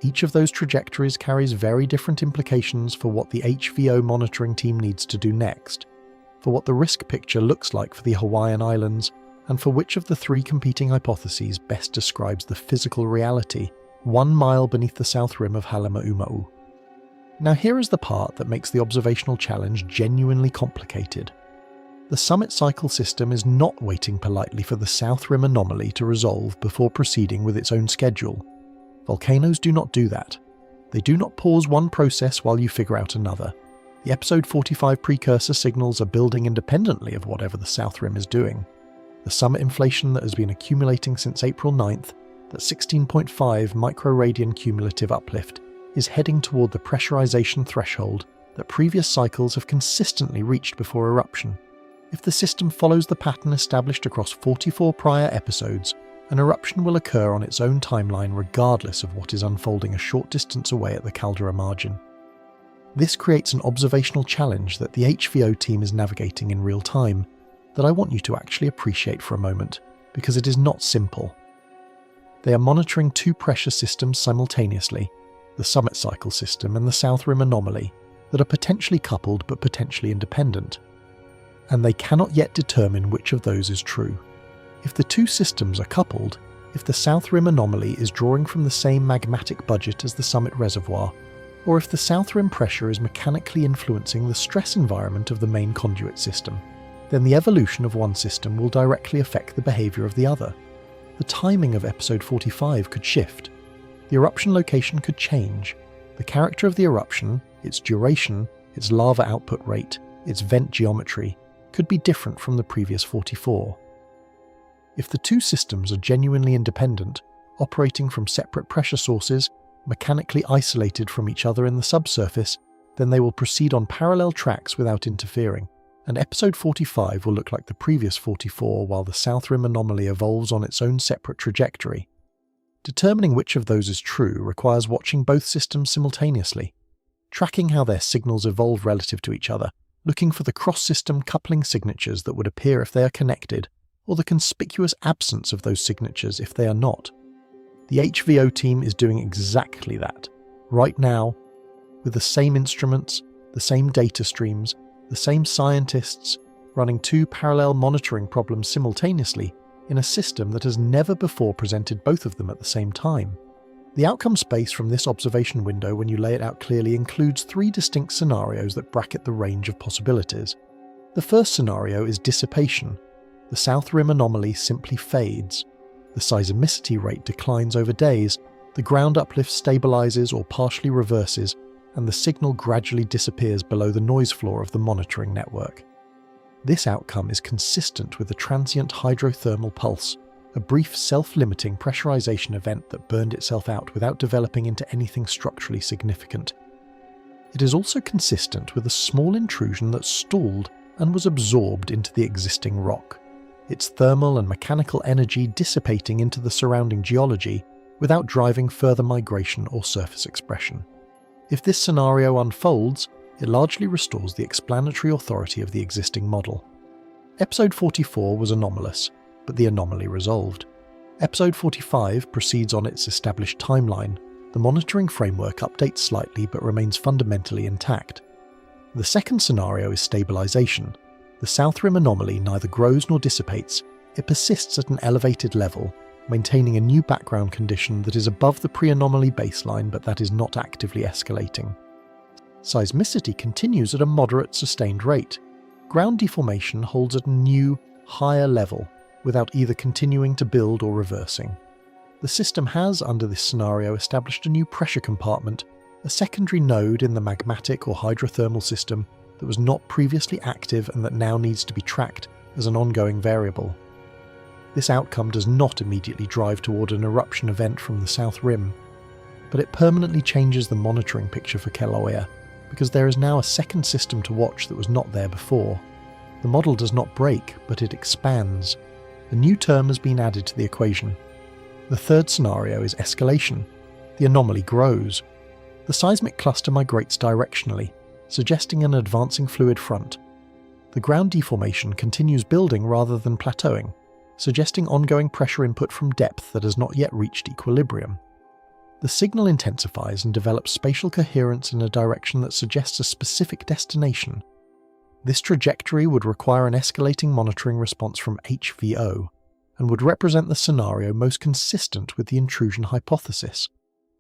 Each of those trajectories carries very different implications for what the HVO monitoring team needs to do next, for what the risk picture looks like for the Hawaiian Islands, and for which of the three competing hypotheses best describes the physical reality 1 mile beneath the south rim of Halemaumau. Now here is the part that makes the observational challenge genuinely complicated. The summit cycle system is not waiting politely for the south rim anomaly to resolve before proceeding with its own schedule. Volcanoes do not do that. They do not pause one process while you figure out another. The episode 45 precursor signals are building independently of whatever the south rim is doing. The summit inflation that has been accumulating since April 9th, that 16.5 microradian cumulative uplift, is heading toward the pressurization threshold that previous cycles have consistently reached before eruption. If the system follows the pattern established across 44 prior episodes, an eruption will occur on its own timeline regardless of what is unfolding a short distance away at the caldera margin. This creates an observational challenge that the HVO team is navigating in real time that I want you to actually appreciate for a moment, because it is not simple. They are monitoring two pressure systems simultaneously, the summit cycle system and the south rim anomaly, that are potentially coupled but potentially independent. And they cannot yet determine which of those is true. If the two systems are coupled, if the south rim anomaly is drawing from the same magmatic budget as the summit reservoir, or if the south rim pressure is mechanically influencing the stress environment of the main conduit system, then the evolution of one system will directly affect the behaviour of the other. The timing of episode 45 could shift. The eruption location could change. The character of the eruption, its duration, its lava output rate, its vent geometry, could be different from the previous 44. If the two systems are genuinely independent, operating from separate pressure sources, mechanically isolated from each other in the subsurface, then they will proceed on parallel tracks without interfering, and episode 45 will look like the previous 44 while the South Rim anomaly evolves on its own separate trajectory. Determining which of those is true requires watching both systems simultaneously, tracking how their signals evolve relative to each other, looking for the cross-system coupling signatures that would appear if they are connected, or the conspicuous absence of those signatures if they are not. The HVO team is doing exactly that, right now, with the same instruments, the same data streams, the same scientists, running two parallel monitoring problems simultaneously in a system that has never before presented both of them at the same time. The outcome space from this observation window, when you lay it out clearly, includes three distinct scenarios that bracket the range of possibilities. The first scenario is dissipation. The South Rim anomaly simply fades. The seismicity rate declines over days, the ground uplift stabilizes or partially reverses, and the signal gradually disappears below the noise floor of the monitoring network. This outcome is consistent with the transient hydrothermal pulse, a brief self-limiting pressurization event that burned itself out without developing into anything structurally significant. It is also consistent with a small intrusion that stalled and was absorbed into the existing rock, its thermal and mechanical energy dissipating into the surrounding geology without driving further migration or surface expression. If this scenario unfolds, it largely restores the explanatory authority of the existing model. Episode 44 was anomalous, but the anomaly resolved. Episode 45 proceeds on its established timeline. The monitoring framework updates slightly but remains fundamentally intact. The second scenario is stabilization. The South Rim anomaly neither grows nor dissipates, it persists at an elevated level, maintaining a new background condition that is above the pre-anomaly baseline but that is not actively escalating. Seismicity continues at a moderate sustained rate. Ground deformation holds at a new, higher level, without either continuing to build or reversing. The system has, under this scenario, established a new pressure compartment, a secondary node in the magmatic or hydrothermal system that was not previously active and that now needs to be tracked as an ongoing variable. This outcome does not immediately drive toward an eruption event from the South Rim, but it permanently changes the monitoring picture for Kilauea, because there is now a second system to watch that was not there before. The model does not break, but it expands. A new term has been added to the equation. The third scenario is escalation. The anomaly grows. The seismic cluster migrates directionally, suggesting an advancing fluid front. The ground deformation continues building rather than plateauing, suggesting ongoing pressure input from depth that has not yet reached equilibrium. The signal intensifies and develops spatial coherence in a direction that suggests a specific destination. This trajectory would require an escalating monitoring response from HVO, and would represent the scenario most consistent with the intrusion hypothesis,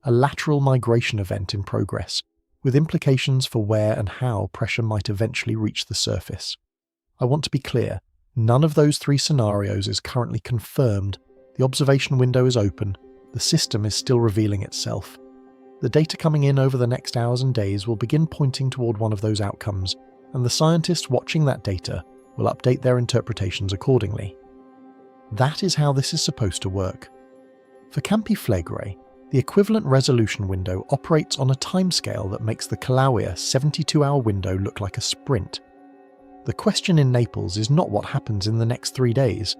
a lateral migration event in progress, with implications for where and how pressure might eventually reach the surface. I want to be clear, none of those three scenarios is currently confirmed. The observation window is open, the system is still revealing itself. The data coming in over the next hours and days will begin pointing toward one of those outcomes, and the scientists watching that data will update their interpretations accordingly. That is how this is supposed to work. For Campiflegrei, the equivalent resolution window operates on a timescale that makes the Kilauea 72-hour window look like a sprint. The question in Naples is not what happens in the next 3 days.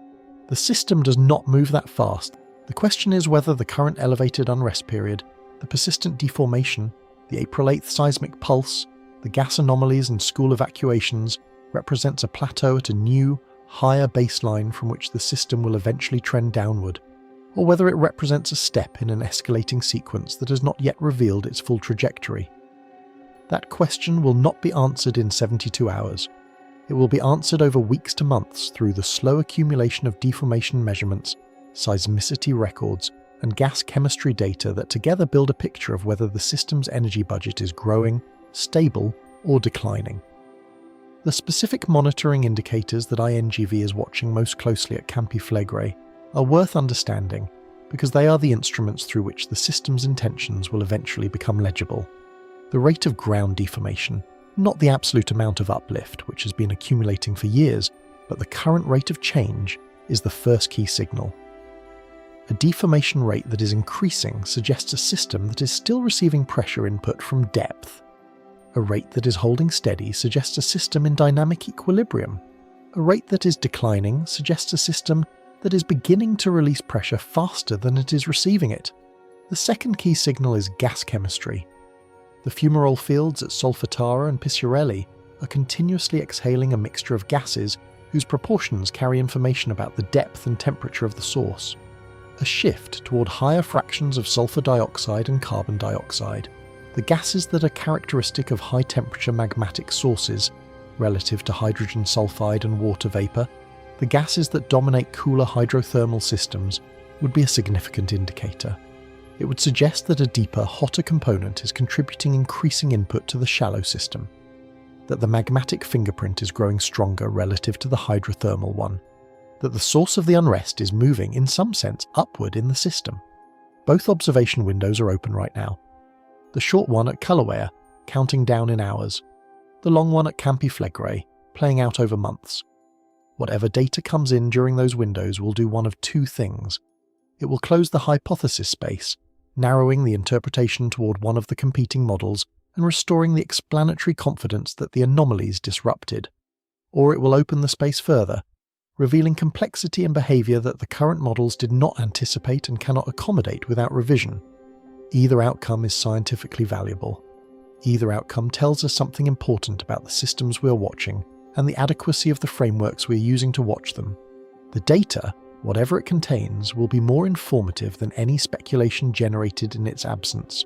The system does not move that fast. The question is whether the current elevated unrest period, the persistent deformation, the April 8th seismic pulse, the gas anomalies and school evacuations represents a plateau at a new, higher baseline from which the system will eventually trend downward, or whether it represents a step in an escalating sequence that has not yet revealed its full trajectory. That question will not be answered in 72 hours. It will be answered over weeks to months through the slow accumulation of deformation measurements, seismicity records, and gas chemistry data that together build a picture of whether the system's energy budget is growing, stable, or declining. The specific monitoring indicators that INGV is watching most closely at Campi Flegrei are worth understanding because they are the instruments through which the system's intentions will eventually become legible. The rate of ground deformation, not the absolute amount of uplift which has been accumulating for years, but the current rate of change, is the first key signal. A deformation rate that is increasing suggests a system that is still receiving pressure input from depth. A rate that is holding steady suggests a system in dynamic equilibrium. A rate that is declining suggests a system that is beginning to release pressure faster than it is receiving it. The second key signal is gas chemistry. The fumarole fields at Solfatara and Pisciarelli are continuously exhaling a mixture of gases whose proportions carry information about the depth and temperature of the source. A shift toward higher fractions of sulfur dioxide and carbon dioxide, the gases that are characteristic of high-temperature magmatic sources, relative to hydrogen sulfide and water vapour, the gases that dominate cooler hydrothermal systems, would be a significant indicator. It would suggest that a deeper, hotter component is contributing increasing input to the shallow system, that the magmatic fingerprint is growing stronger relative to the hydrothermal one, that the source of the unrest is moving, in some sense, upward in the system. Both observation windows are open right now. The short one at Kilauea, counting down in hours. The long one at Campi Flegrei, playing out over months. Whatever data comes in during those windows will do one of two things. It will close the hypothesis space, narrowing the interpretation toward one of the competing models and restoring the explanatory confidence that the anomalies disrupted. Or it will open the space further, revealing complexity and behaviour that the current models did not anticipate and cannot accommodate without revision. Either outcome is scientifically valuable. Either outcome tells us something important about the systems we are watching and the adequacy of the frameworks we are using to watch them. The data, whatever it contains, will be more informative than any speculation generated in its absence.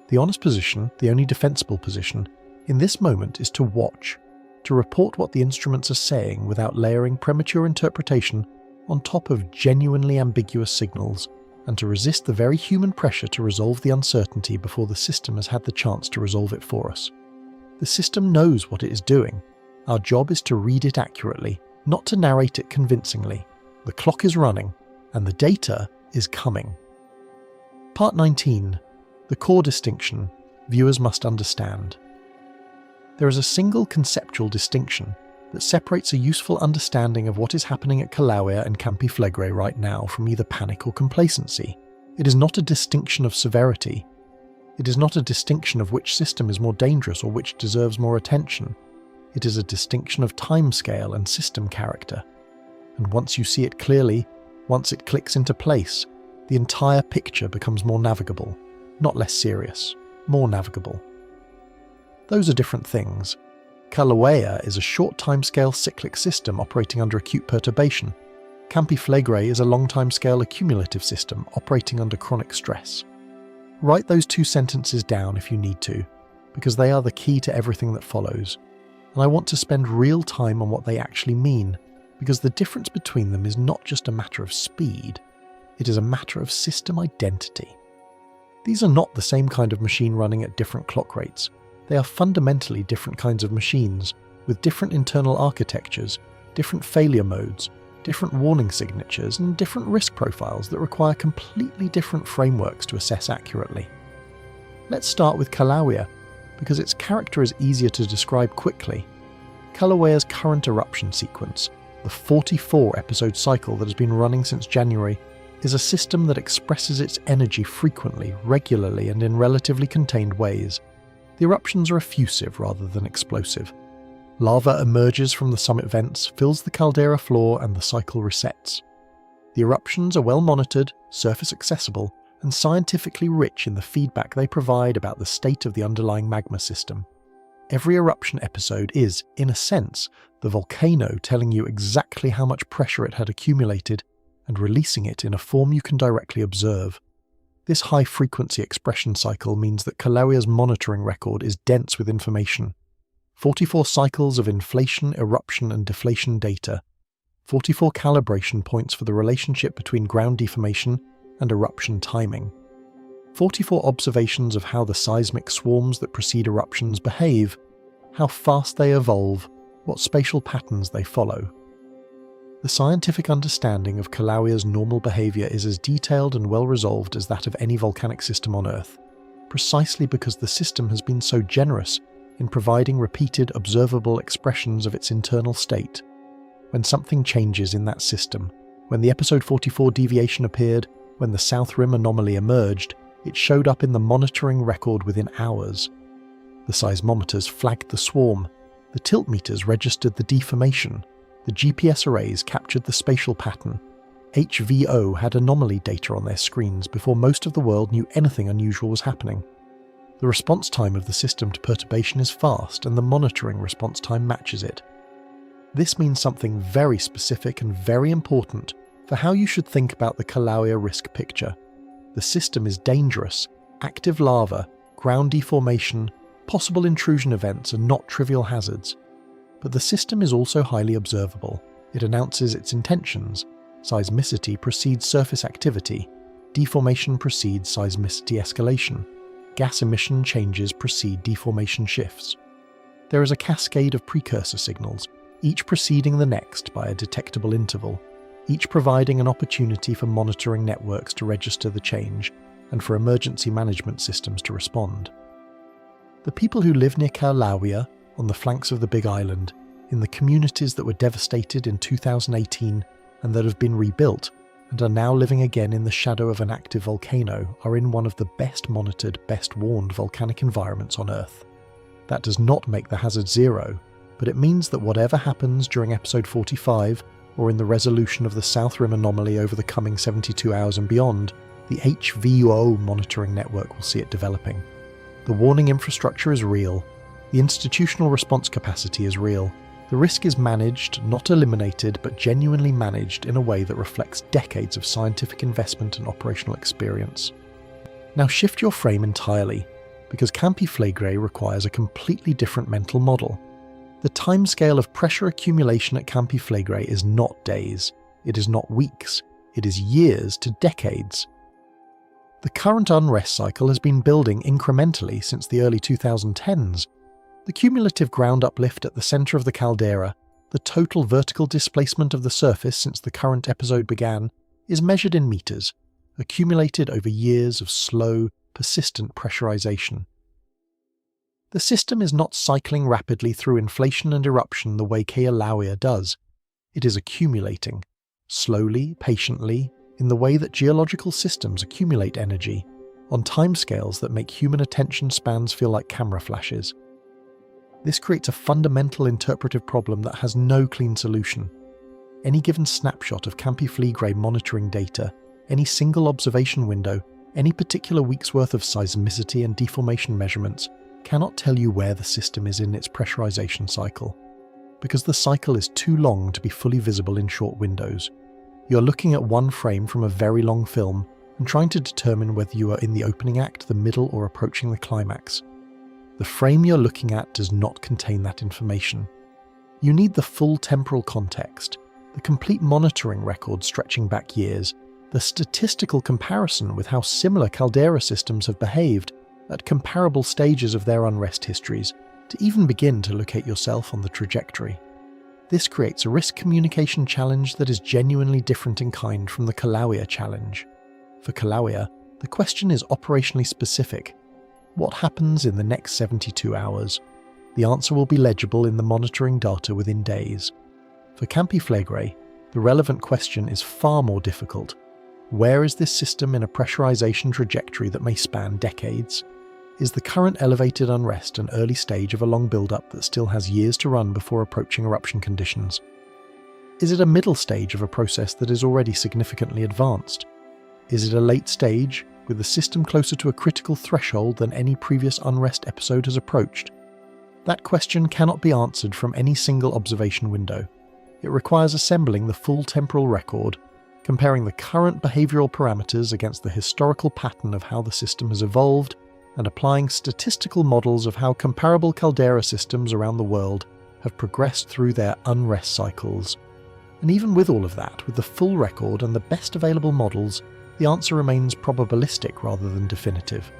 The honest position, the only defensible position, in this moment is to watch, to report what the instruments are saying without layering premature interpretation on top of genuinely ambiguous signals, and to resist the very human pressure to resolve the uncertainty before the system has had the chance to resolve it for us. The system knows what it is doing. Our job is to read it accurately, not to narrate it convincingly. The clock is running, and the data is coming. Part 19. The core distinction viewers must understand. There is a single conceptual distinction that separates a useful understanding of what is happening at Kilauea and Campi Flegrei right now from either panic or complacency. It is not a distinction of severity. It is not a distinction of which system is more dangerous or which deserves more attention. It is a distinction of timescale and system character. And once you see it clearly, once it clicks into place, the entire picture becomes more navigable, not less serious, more navigable. Those are different things. Kilauea is a short timescale cyclic system operating under acute perturbation. Campi Flegrei is a long timescale accumulative system operating under chronic stress. Write those two sentences down if you need to, because they are the key to everything that follows. And I want to spend real time on what they actually mean, because the difference between them is not just a matter of speed, it is a matter of system identity. These are not the same kind of machine running at different clock rates. They are fundamentally different kinds of machines, with different internal architectures, different failure modes, different warning signatures, and different risk profiles that require completely different frameworks to assess accurately. Let's start with Kilauea, because its character is easier to describe quickly. Kilauea's current eruption sequence, the 44-episode cycle that has been running since January, is a system that expresses its energy frequently, regularly, and in relatively contained ways. The eruptions are effusive rather than explosive. Lava emerges from the summit vents, fills the caldera floor, and the cycle resets. The eruptions are well monitored, surface accessible, and scientifically rich in the feedback they provide about the state of the underlying magma system. Every eruption episode is, in a sense, the volcano telling you exactly how much pressure it had accumulated and releasing it in a form you can directly observe. This high-frequency expression cycle means that Kilauea's monitoring record is dense with information. 44 cycles of inflation, eruption, and deflation data. 44 calibration points for the relationship between ground deformation and eruption timing. 44 observations of how the seismic swarms that precede eruptions behave, how fast they evolve, what spatial patterns they follow. The scientific understanding of Kilauea's normal behaviour is as detailed and well resolved as that of any volcanic system on Earth, precisely because the system has been so generous in providing repeated observable expressions of its internal state. When something changes in that system, when the episode 44 deviation appeared, when the South Rim anomaly emerged, it showed up in the monitoring record within hours. The seismometers flagged the swarm, the tilt meters registered the deformation, the GPS arrays captured the spatial pattern. HVO had anomaly data on their screens before most of the world knew anything unusual was happening. The response time of the system to perturbation is fast, and the monitoring response time matches it. This means something very specific and very important for how you should think about the Kilauea risk picture. The system is dangerous, active lava, ground deformation, possible intrusion events are not trivial hazards. But the system is also highly observable. It announces its intentions. Seismicity precedes surface activity. Deformation precedes seismicity escalation. Gas emission changes precede deformation shifts. There is a cascade of precursor signals, each preceding the next by a detectable interval, each providing an opportunity for monitoring networks to register the change and for emergency management systems to respond. The people who live near Kilauea, on the flanks of the Big Island, in the communities that were devastated in 2018 and that have been rebuilt and are now living again in the shadow of an active volcano, are in one of the best monitored, best warned volcanic environments on Earth. That does not make the hazard zero, but it means that whatever happens during episode 45 or in the resolution of the South Rim anomaly over the coming 72 hours and beyond, the HVO monitoring network will see it developing. The warning infrastructure is real. The institutional response capacity is real. The risk is managed, not eliminated, but genuinely managed in a way that reflects decades of scientific investment and operational experience. Now shift your frame entirely, because Campi Flegrei requires a completely different mental model. The timescale of pressure accumulation at Campi Flegrei is not days, it is not weeks, it is years to decades. The current unrest cycle has been building incrementally since the early 2010s. The cumulative ground uplift at the centre of the caldera, the total vertical displacement of the surface since the current episode began, is measured in meters, accumulated over years of slow, persistent pressurization. The system is not cycling rapidly through inflation and eruption the way Kilauea does. It is accumulating, slowly, patiently, in the way that geological systems accumulate energy, on timescales that make human attention spans feel like camera flashes. This creates a fundamental interpretive problem that has no clean solution. Any given snapshot of Campi Flegrei monitoring data, any single observation window, any particular week's worth of seismicity and deformation measurements cannot tell you where the system is in its pressurization cycle, because the cycle is too long to be fully visible in short windows. You're looking at one frame from a very long film and trying to determine whether you are in the opening act, the middle, or approaching the climax. The frame you're looking at does not contain that information. You need the full temporal context, the complete monitoring record stretching back years, the statistical comparison with how similar caldera systems have behaved at comparable stages of their unrest histories, to even begin to locate yourself on the trajectory. This creates a risk communication challenge that is genuinely different in kind from the Kilauea challenge. For Kilauea, the question is operationally specific. What happens in the next 72 hours? The answer will be legible in the monitoring data within days. For Campi Flegrei, the relevant question is far more difficult. Where is this system in a pressurization trajectory that may span decades? Is the current elevated unrest an early stage of a long build-up that still has years to run before approaching eruption conditions? Is it a middle stage of a process that is already significantly advanced? Is it a late stage, with the system closer to a critical threshold than any previous unrest episode has approached? That question cannot be answered from any single observation window. It requires assembling the full temporal record, comparing the current behavioural parameters against the historical pattern of how the system has evolved, and applying statistical models of how comparable caldera systems around the world have progressed through their unrest cycles. And even with all of that, with the full record and the best available models, the answer remains probabilistic rather than definitive.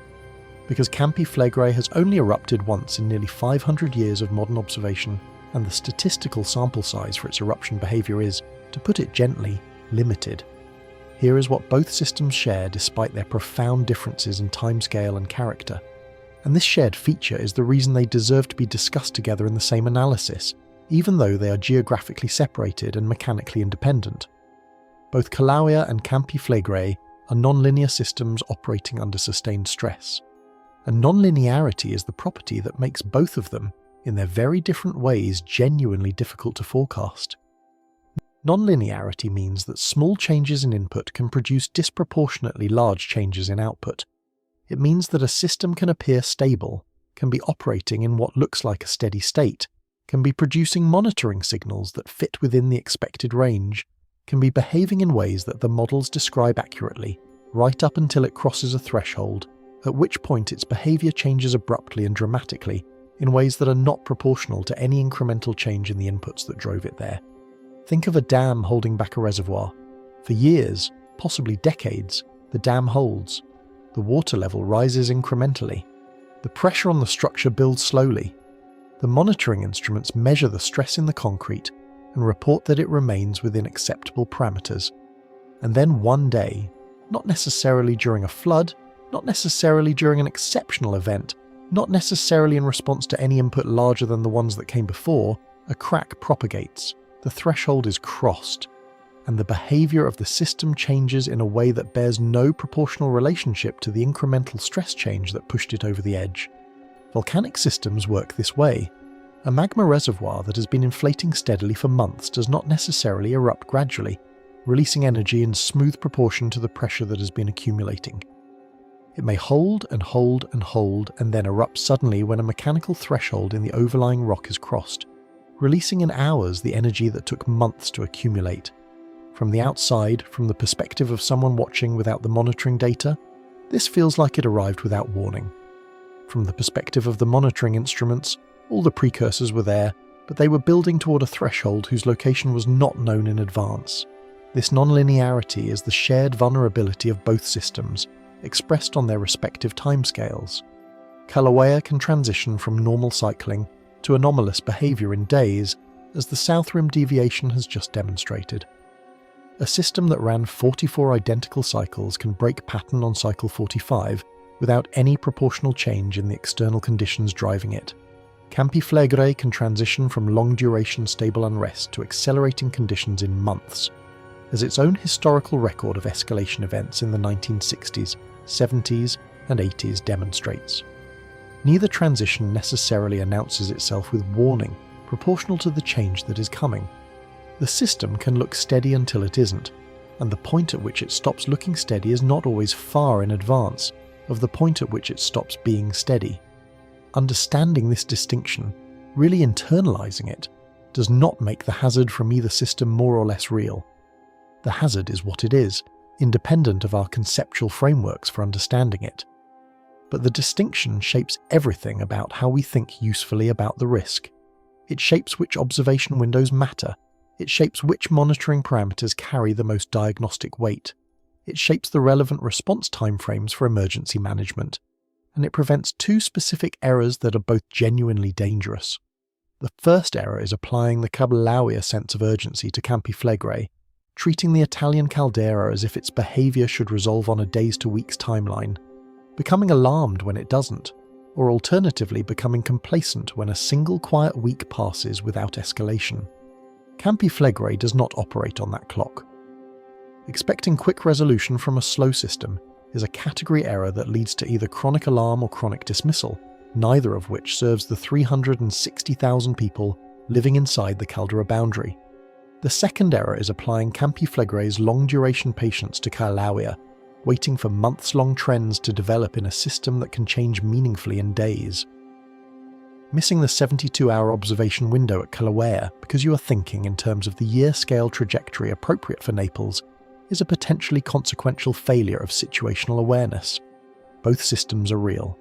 Because Campi Flegrei has only erupted once in nearly 500 years of modern observation, and the statistical sample size for its eruption behaviour is, to put it gently, limited. Here is what both systems share despite their profound differences in timescale and character. And this shared feature is the reason they deserve to be discussed together in the same analysis, even though they are geographically separated and mechanically independent. Both Kilauea and Campi Flegrei are nonlinear systems operating under sustained stress. And nonlinearity is the property that makes both of them, in their very different ways, genuinely difficult to forecast. Nonlinearity means that small changes in input can produce disproportionately large changes in output. It means that a system can appear stable, can be operating in what looks like a steady state, can be producing monitoring signals that fit within the expected range, can be behaving in ways that the models describe accurately, right up until it crosses a threshold, at which point its behaviour changes abruptly and dramatically, in ways that are not proportional to any incremental change in the inputs that drove it there. Think of a dam holding back a reservoir. For years, possibly decades, the dam holds. The water level rises incrementally. The pressure on the structure builds slowly. The monitoring instruments measure the stress in the concrete and report that it remains within acceptable parameters. And then one day, not necessarily during a flood, not necessarily during an exceptional event, not necessarily in response to any input larger than the ones that came before, a crack propagates, the threshold is crossed, and the behaviour of the system changes in a way that bears no proportional relationship to the incremental stress change that pushed it over the edge. Volcanic systems work this way. A magma reservoir that has been inflating steadily for months does not necessarily erupt gradually, releasing energy in smooth proportion to the pressure that has been accumulating. It may hold and hold and hold and then erupt suddenly when a mechanical threshold in the overlying rock is crossed, releasing in hours the energy that took months to accumulate. From the outside, from the perspective of someone watching without the monitoring data, this feels like it arrived without warning. From the perspective of the monitoring instruments, all the precursors were there, but they were building toward a threshold whose location was not known in advance. This nonlinearity is the shared vulnerability of both systems, expressed on their respective timescales. Kilauea can transition from normal cycling to anomalous behaviour in days, as the South Rim deviation has just demonstrated. A system that ran 44 identical cycles can break pattern on cycle 45 without any proportional change in the external conditions driving it. Campi Flegrei can transition from long-duration stable unrest to accelerating conditions in months, as its own historical record of escalation events in the 1960s, 70s and 80s demonstrates. Neither transition necessarily announces itself with warning proportional to the change that is coming. The system can look steady until it isn't, and the point at which it stops looking steady is not always far in advance of the point at which it stops being steady. Understanding this distinction, really internalizing it, does not make the hazard from either system more or less real. The hazard is what it is, independent of our conceptual frameworks for understanding it. But the distinction shapes everything about how we think usefully about the risk. It shapes which observation windows matter. It shapes which monitoring parameters carry the most diagnostic weight. It shapes the relevant response timeframes for emergency management. And it prevents two specific errors that are both genuinely dangerous. The first error is applying the Kilauea sense of urgency to Campi Flegrei, treating the Italian caldera as if its behaviour should resolve on a days to weeks timeline, becoming alarmed when it doesn't, or alternatively becoming complacent when a single quiet week passes without escalation. Campi Flegrei does not operate on that clock. Expecting quick resolution from a slow system is a category error that leads to either chronic alarm or chronic dismissal, neither of which serves the 360,000 people living inside the caldera boundary. The second error is applying Campi Flegrei's long-duration patience to Kilauea, waiting for months-long trends to develop in a system that can change meaningfully in days. Missing the 72-hour observation window at Kilauea because you are thinking in terms of the year-scale trajectory appropriate for Naples is a potentially consequential failure of situational awareness. Both systems are real.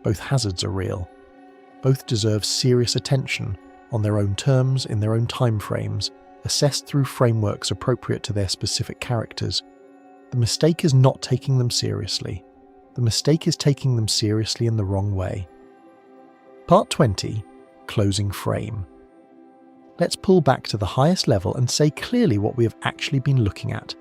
Both hazards are real. Both deserve serious attention, on their own terms, in their own timeframes, assessed through frameworks appropriate to their specific characters. The mistake is not taking them seriously. The mistake is taking them seriously in the wrong way. Part 20. Closing frame. let's pull back to the highest level and say clearly what we have actually been looking at.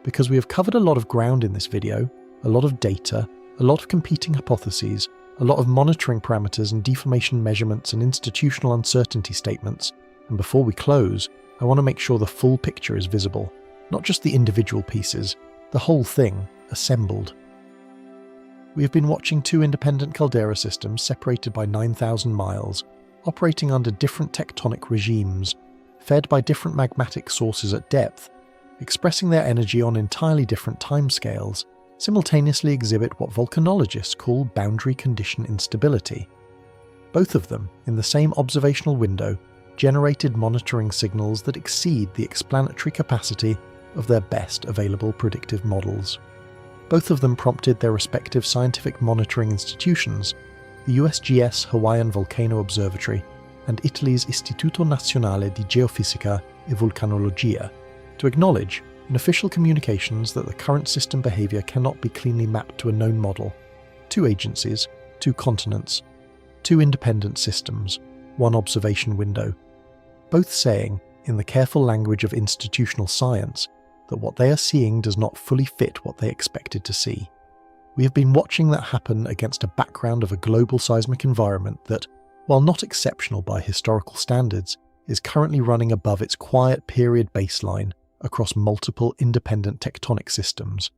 Because we have covered a lot of ground in this video, a lot of data, a lot of competing hypotheses, a lot of monitoring parameters and deformation measurements and institutional uncertainty statements, and before we close, I want to make sure the full picture is visible, not just the individual pieces, the whole thing assembled. We have been watching two independent caldera systems separated by 9,000 miles, operating under different tectonic regimes, fed by different magmatic sources at depth, expressing their energy on entirely different timescales, simultaneously exhibit what volcanologists call boundary condition instability. Both of them, in the same observational window, generated monitoring signals that exceed the explanatory capacity of their best available predictive models. Both of them prompted their respective scientific monitoring institutions, the USGS Hawaiian Volcano Observatory and Italy's Istituto Nazionale di Geofisica e Vulcanologia, to acknowledge in official communications that the current system behaviour cannot be cleanly mapped to a known model. Two agencies, two continents, two independent systems, one observation window, both saying, in the careful language of institutional science, that what they are seeing does not fully fit what they expected to see. We have been watching that happen against a background of a global seismic environment that, while not exceptional by historical standards, is currently running above its quiet period baseline across multiple independent tectonic systems.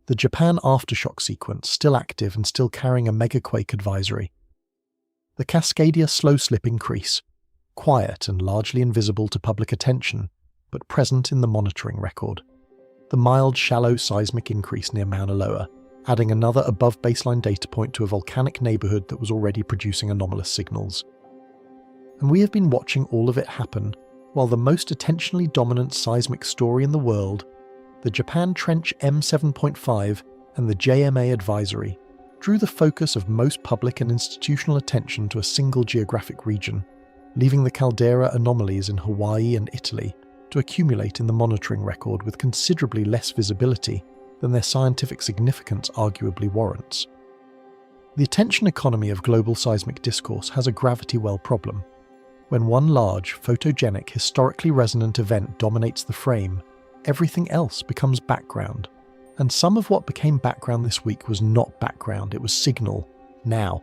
The Japan aftershock sequence still active and still carrying a megaquake advisory. The Cascadia slow slip increase, quiet and largely invisible to public attention, but present in the monitoring record. The mild shallow seismic increase near Mauna Loa, adding another above baseline data point to a volcanic neighbourhood that was already producing anomalous signals. And we have been watching all of it happen while the most attentionally dominant seismic story in the world, the Japan Trench M7.5 and the JMA advisory, drew the focus of most public and institutional attention to a single geographic region, leaving the caldera anomalies in Hawaii and Italy to accumulate in the monitoring record with considerably less visibility than their scientific significance arguably warrants. The attention economy of global seismic discourse has a gravity well problem. When one large, photogenic, historically resonant event dominates the frame, everything else becomes background. And some of what became background this week was not background, it was signal, now.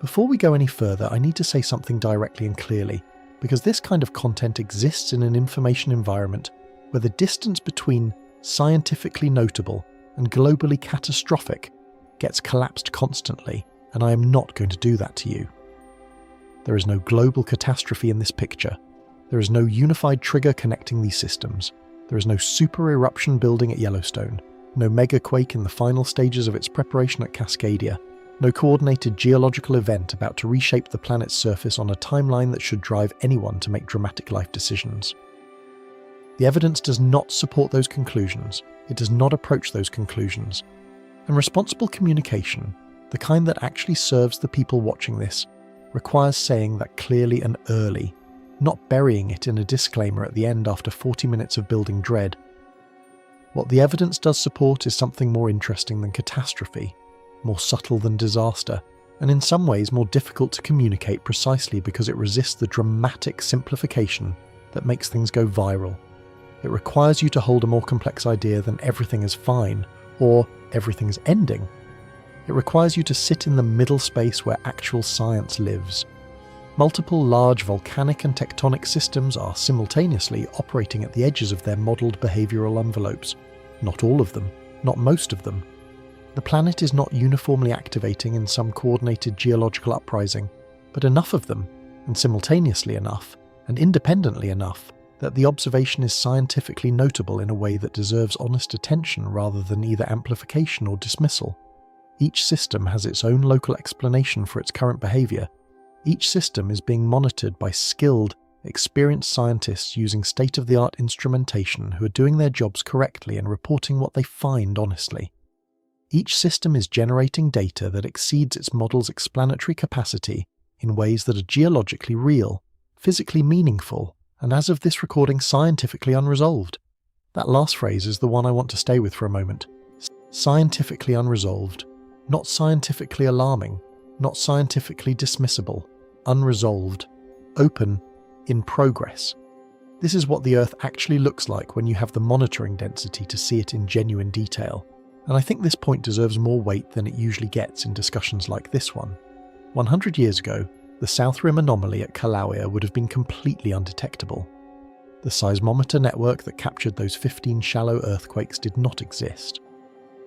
Before we go any further, I need to say something directly and clearly, because this kind of content exists in an information environment where the distance between scientifically notable and globally catastrophic gets collapsed constantly, and I am not going to do that to you. There is no global catastrophe in this picture. There is no unified trigger connecting these systems. There is no super eruption building at Yellowstone, no megaquake in the final stages of its preparation at Cascadia, no coordinated geological event about to reshape the planet's surface on a timeline that should drive anyone to make dramatic life decisions. The evidence does not support those conclusions. It does not approach those conclusions. And responsible communication, the kind that actually serves the people watching this, requires saying that clearly and early, not burying it in a disclaimer at the end after 40 minutes of building dread. What the evidence does support is something more interesting than catastrophe, more subtle than disaster, and in some ways more difficult to communicate precisely because it resists the dramatic simplification that makes things go viral. It requires you to hold a more complex idea than everything is fine, or everything's ending. It requires you to sit in the middle space where actual science lives. Multiple large volcanic and tectonic systems are simultaneously operating at the edges of their modelled behavioural envelopes. Not all of them, not most of them. The planet is not uniformly activating in some coordinated geological uprising, but enough of them, and simultaneously enough, and independently enough, that the observation is scientifically notable in a way that deserves honest attention rather than either amplification or dismissal. Each system has its own local explanation for its current behaviour. Each system is being monitored by skilled, experienced scientists using state-of-the-art instrumentation who are doing their jobs correctly and reporting what they find honestly. Each system is generating data that exceeds its model's explanatory capacity in ways that are geologically real, physically meaningful, and as of this recording scientifically unresolved. That last phrase is the one I want to stay with for a moment. Scientifically unresolved. Not scientifically alarming, not scientifically dismissible, unresolved, open, in progress. This is what the Earth actually looks like when you have the monitoring density to see it in genuine detail, and I think this point deserves more weight than it usually gets in discussions like this one. 100 years ago, the South Rim anomaly at Kilauea would have been completely undetectable. The seismometer network that captured those 15 shallow earthquakes did not exist.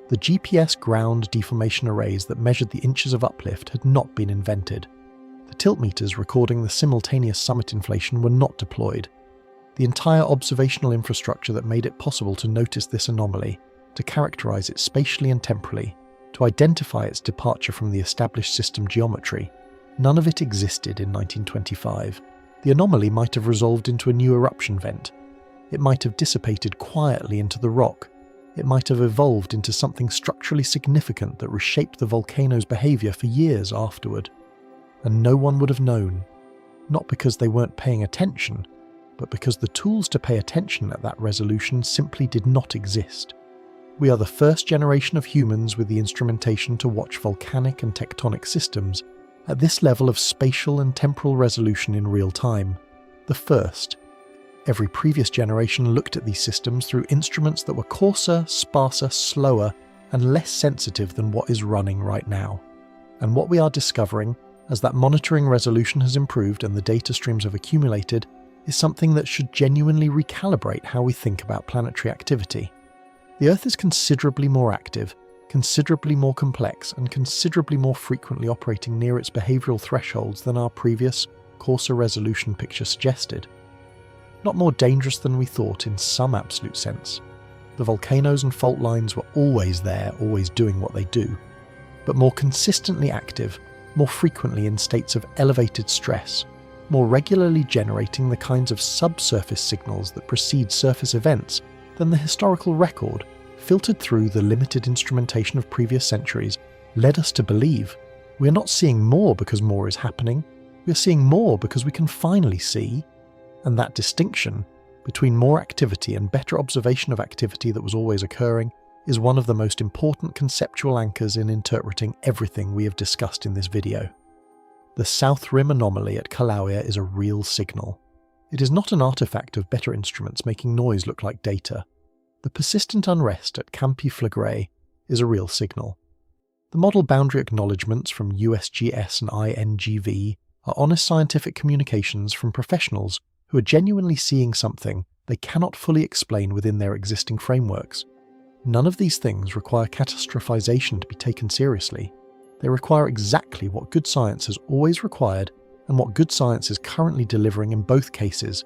The GPS ground deformation arrays that measured the inches of uplift had not been invented. The tilt meters recording the simultaneous summit inflation were not deployed. The entire observational infrastructure that made it possible to notice this anomaly, to characterize it spatially and temporally, to identify its departure from the established system geometry, none of it existed in 1925. The anomaly might have resolved into a new eruption vent. It might have dissipated quietly into the rock. It might have evolved into something structurally significant that reshaped the volcano's behavior for years afterward. And no one would have known, not because they weren't paying attention, but because the tools to pay attention at that resolution simply did not exist. We are the first generation of humans with the instrumentation to watch volcanic and tectonic systems at this level of spatial and temporal resolution in real time. The first. Every previous generation looked at these systems through instruments that were coarser, sparser, slower, and less sensitive than what is running right now. And what we are discovering, as that monitoring resolution has improved and the data streams have accumulated, is something that should genuinely recalibrate how we think about planetary activity. The Earth is considerably more active, considerably more complex, and considerably more frequently operating near its behavioural thresholds than our previous, coarser resolution picture suggested. Not more dangerous than we thought in some absolute sense. The volcanoes and fault lines were always there, always doing what they do, but more consistently active, more frequently in states of elevated stress, more regularly generating the kinds of subsurface signals that precede surface events than the historical record, filtered through the limited instrumentation of previous centuries, led us to believe. We are not seeing more because more is happening, we are seeing more because we can finally see. And that distinction between more activity and better observation of activity that was always occurring is one of the most important conceptual anchors in interpreting everything we have discussed in this video. The South Rim anomaly at Kilauea is a real signal. It is not an artifact of better instruments making noise look like data. The persistent unrest at Campi Flegrei is a real signal. The model boundary acknowledgements from USGS and INGV are honest scientific communications from professionals who are genuinely seeing something they cannot fully explain within their existing frameworks. None of these things require catastrophization to be taken seriously. They require exactly what good science has always required and what good science is currently delivering in both cases: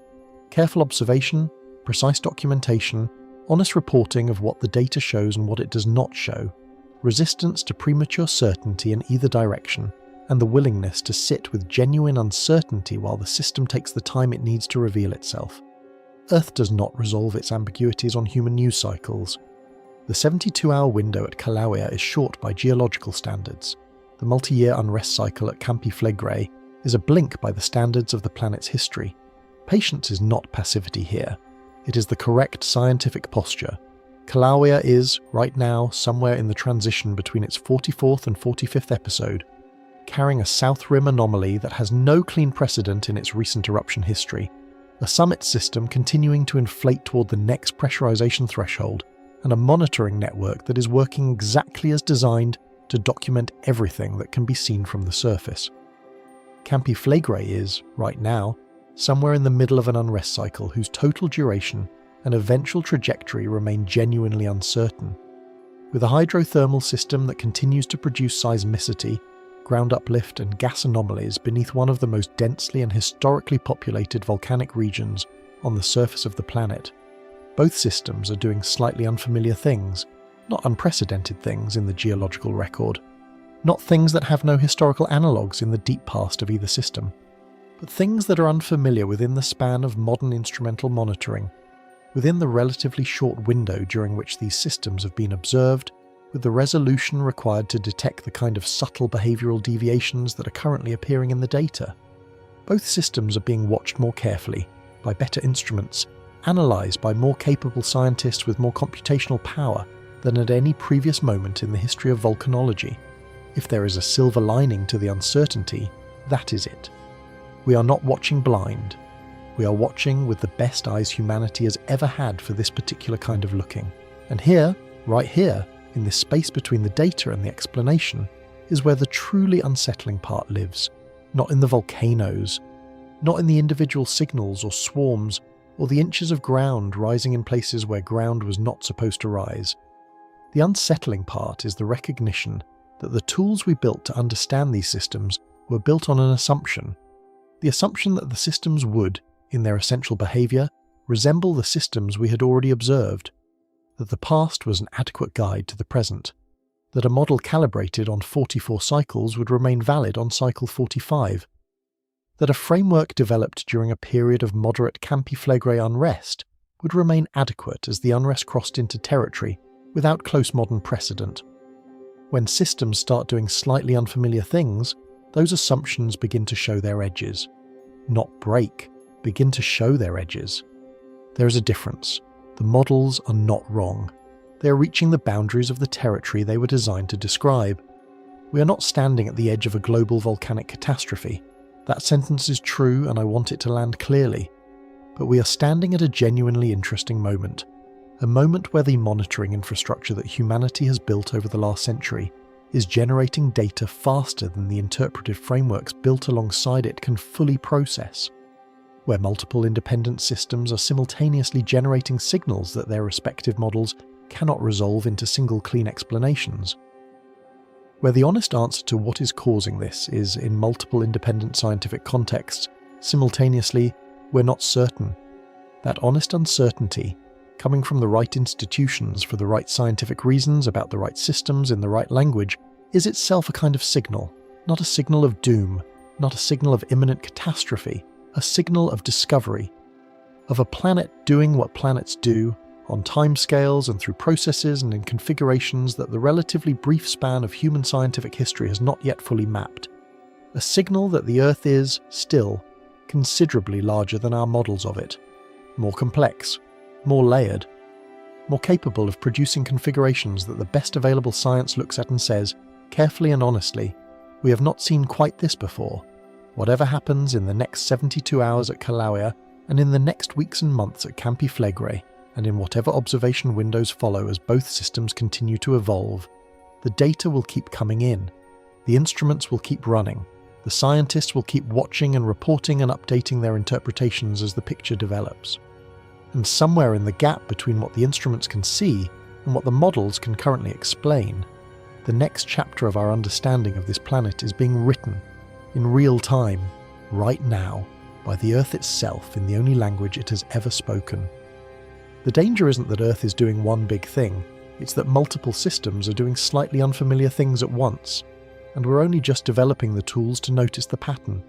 careful observation, precise documentation, honest reporting of what the data shows and what it does not show, resistance to premature certainty in either direction, and the willingness to sit with genuine uncertainty while the system takes the time it needs to reveal itself. Earth does not resolve its ambiguities on human news cycles. The 72-hour window at Kilauea is short by geological standards. The multi-year unrest cycle at Campi Flegrei is a blink by the standards of the planet's history. Patience is not passivity here. It is the correct scientific posture. Kilauea is, right now, somewhere in the transition between its 44th and 45th episode, carrying a South Rim anomaly that has no clean precedent in its recent eruption history, a summit system continuing to inflate toward the next pressurization threshold, and a monitoring network that is working exactly as designed to document everything that can be seen from the surface. Campi Flegrei is, right now, somewhere in the middle of an unrest cycle whose total duration and eventual trajectory remain genuinely uncertain. With a hydrothermal system that continues to produce seismicity, ground uplift and gas anomalies beneath one of the most densely and historically populated volcanic regions on the surface of the planet, both systems are doing slightly unfamiliar things, not unprecedented things in the geological record, not things that have no historical analogues in the deep past of either system, but things that are unfamiliar within the span of modern instrumental monitoring, within the relatively short window during which these systems have been observed, with the resolution required to detect the kind of subtle behavioural deviations that are currently appearing in the data. Both systems are being watched more carefully, by better instruments, analysed by more capable scientists with more computational power than at any previous moment in the history of volcanology. If there is a silver lining to the uncertainty, that is it. We are not watching blind. We are watching with the best eyes humanity has ever had for this particular kind of looking. And here, right here, in this space between the data and the explanation, is where the truly unsettling part lives. Not in the volcanoes, not in the individual signals or swarms, or the inches of ground rising in places where ground was not supposed to rise. The unsettling part is the recognition that the tools we built to understand these systems were built on an assumption. The assumption that the systems would, in their essential behaviour, resemble the systems we had already observed, that the past was an adequate guide to the present, that a model calibrated on 44 cycles would remain valid on cycle 45, that a framework developed during a period of moderate campiflegre unrest would remain adequate as the unrest crossed into territory without close modern precedent. When systems start doing slightly unfamiliar things, those assumptions begin to show their edges. Not break, begin to show their edges. There is a difference. The models are not wrong. They are reaching the boundaries of the territory they were designed to describe. We are not standing at the edge of a global volcanic catastrophe. That sentence is true and I want it to land clearly. But we are standing at a genuinely interesting moment. A moment where the monitoring infrastructure that humanity has built over the last century is generating data faster than the interpretive frameworks built alongside it can fully process. Where multiple independent systems are simultaneously generating signals that their respective models cannot resolve into single clean explanations. Where the honest answer to what is causing this is, in multiple independent scientific contexts, simultaneously, we're not certain. That honest uncertainty, coming from the right institutions for the right scientific reasons about the right systems in the right language, is itself a kind of signal, not a signal of doom, not a signal of imminent catastrophe, a signal of discovery, of a planet doing what planets do, on timescales and through processes and in configurations that the relatively brief span of human scientific history has not yet fully mapped. A signal that the Earth is, still, considerably larger than our models of it, more complex, more layered, more capable of producing configurations that the best available science looks at and says, carefully and honestly, we have not seen quite this before. Whatever happens in the next 72 hours at Kilauea, and in the next weeks and months at Campiflegre, and in whatever observation windows follow as both systems continue to evolve, the data will keep coming in, the instruments will keep running, the scientists will keep watching and reporting and updating their interpretations as the picture develops. And somewhere in the gap between what the instruments can see and what the models can currently explain, the next chapter of our understanding of this planet is being written, in real time, right now, by the Earth itself in the only language it has ever spoken. The danger isn't that Earth is doing one big thing, it's that multiple systems are doing slightly unfamiliar things at once, and we're only just developing the tools to notice the pattern.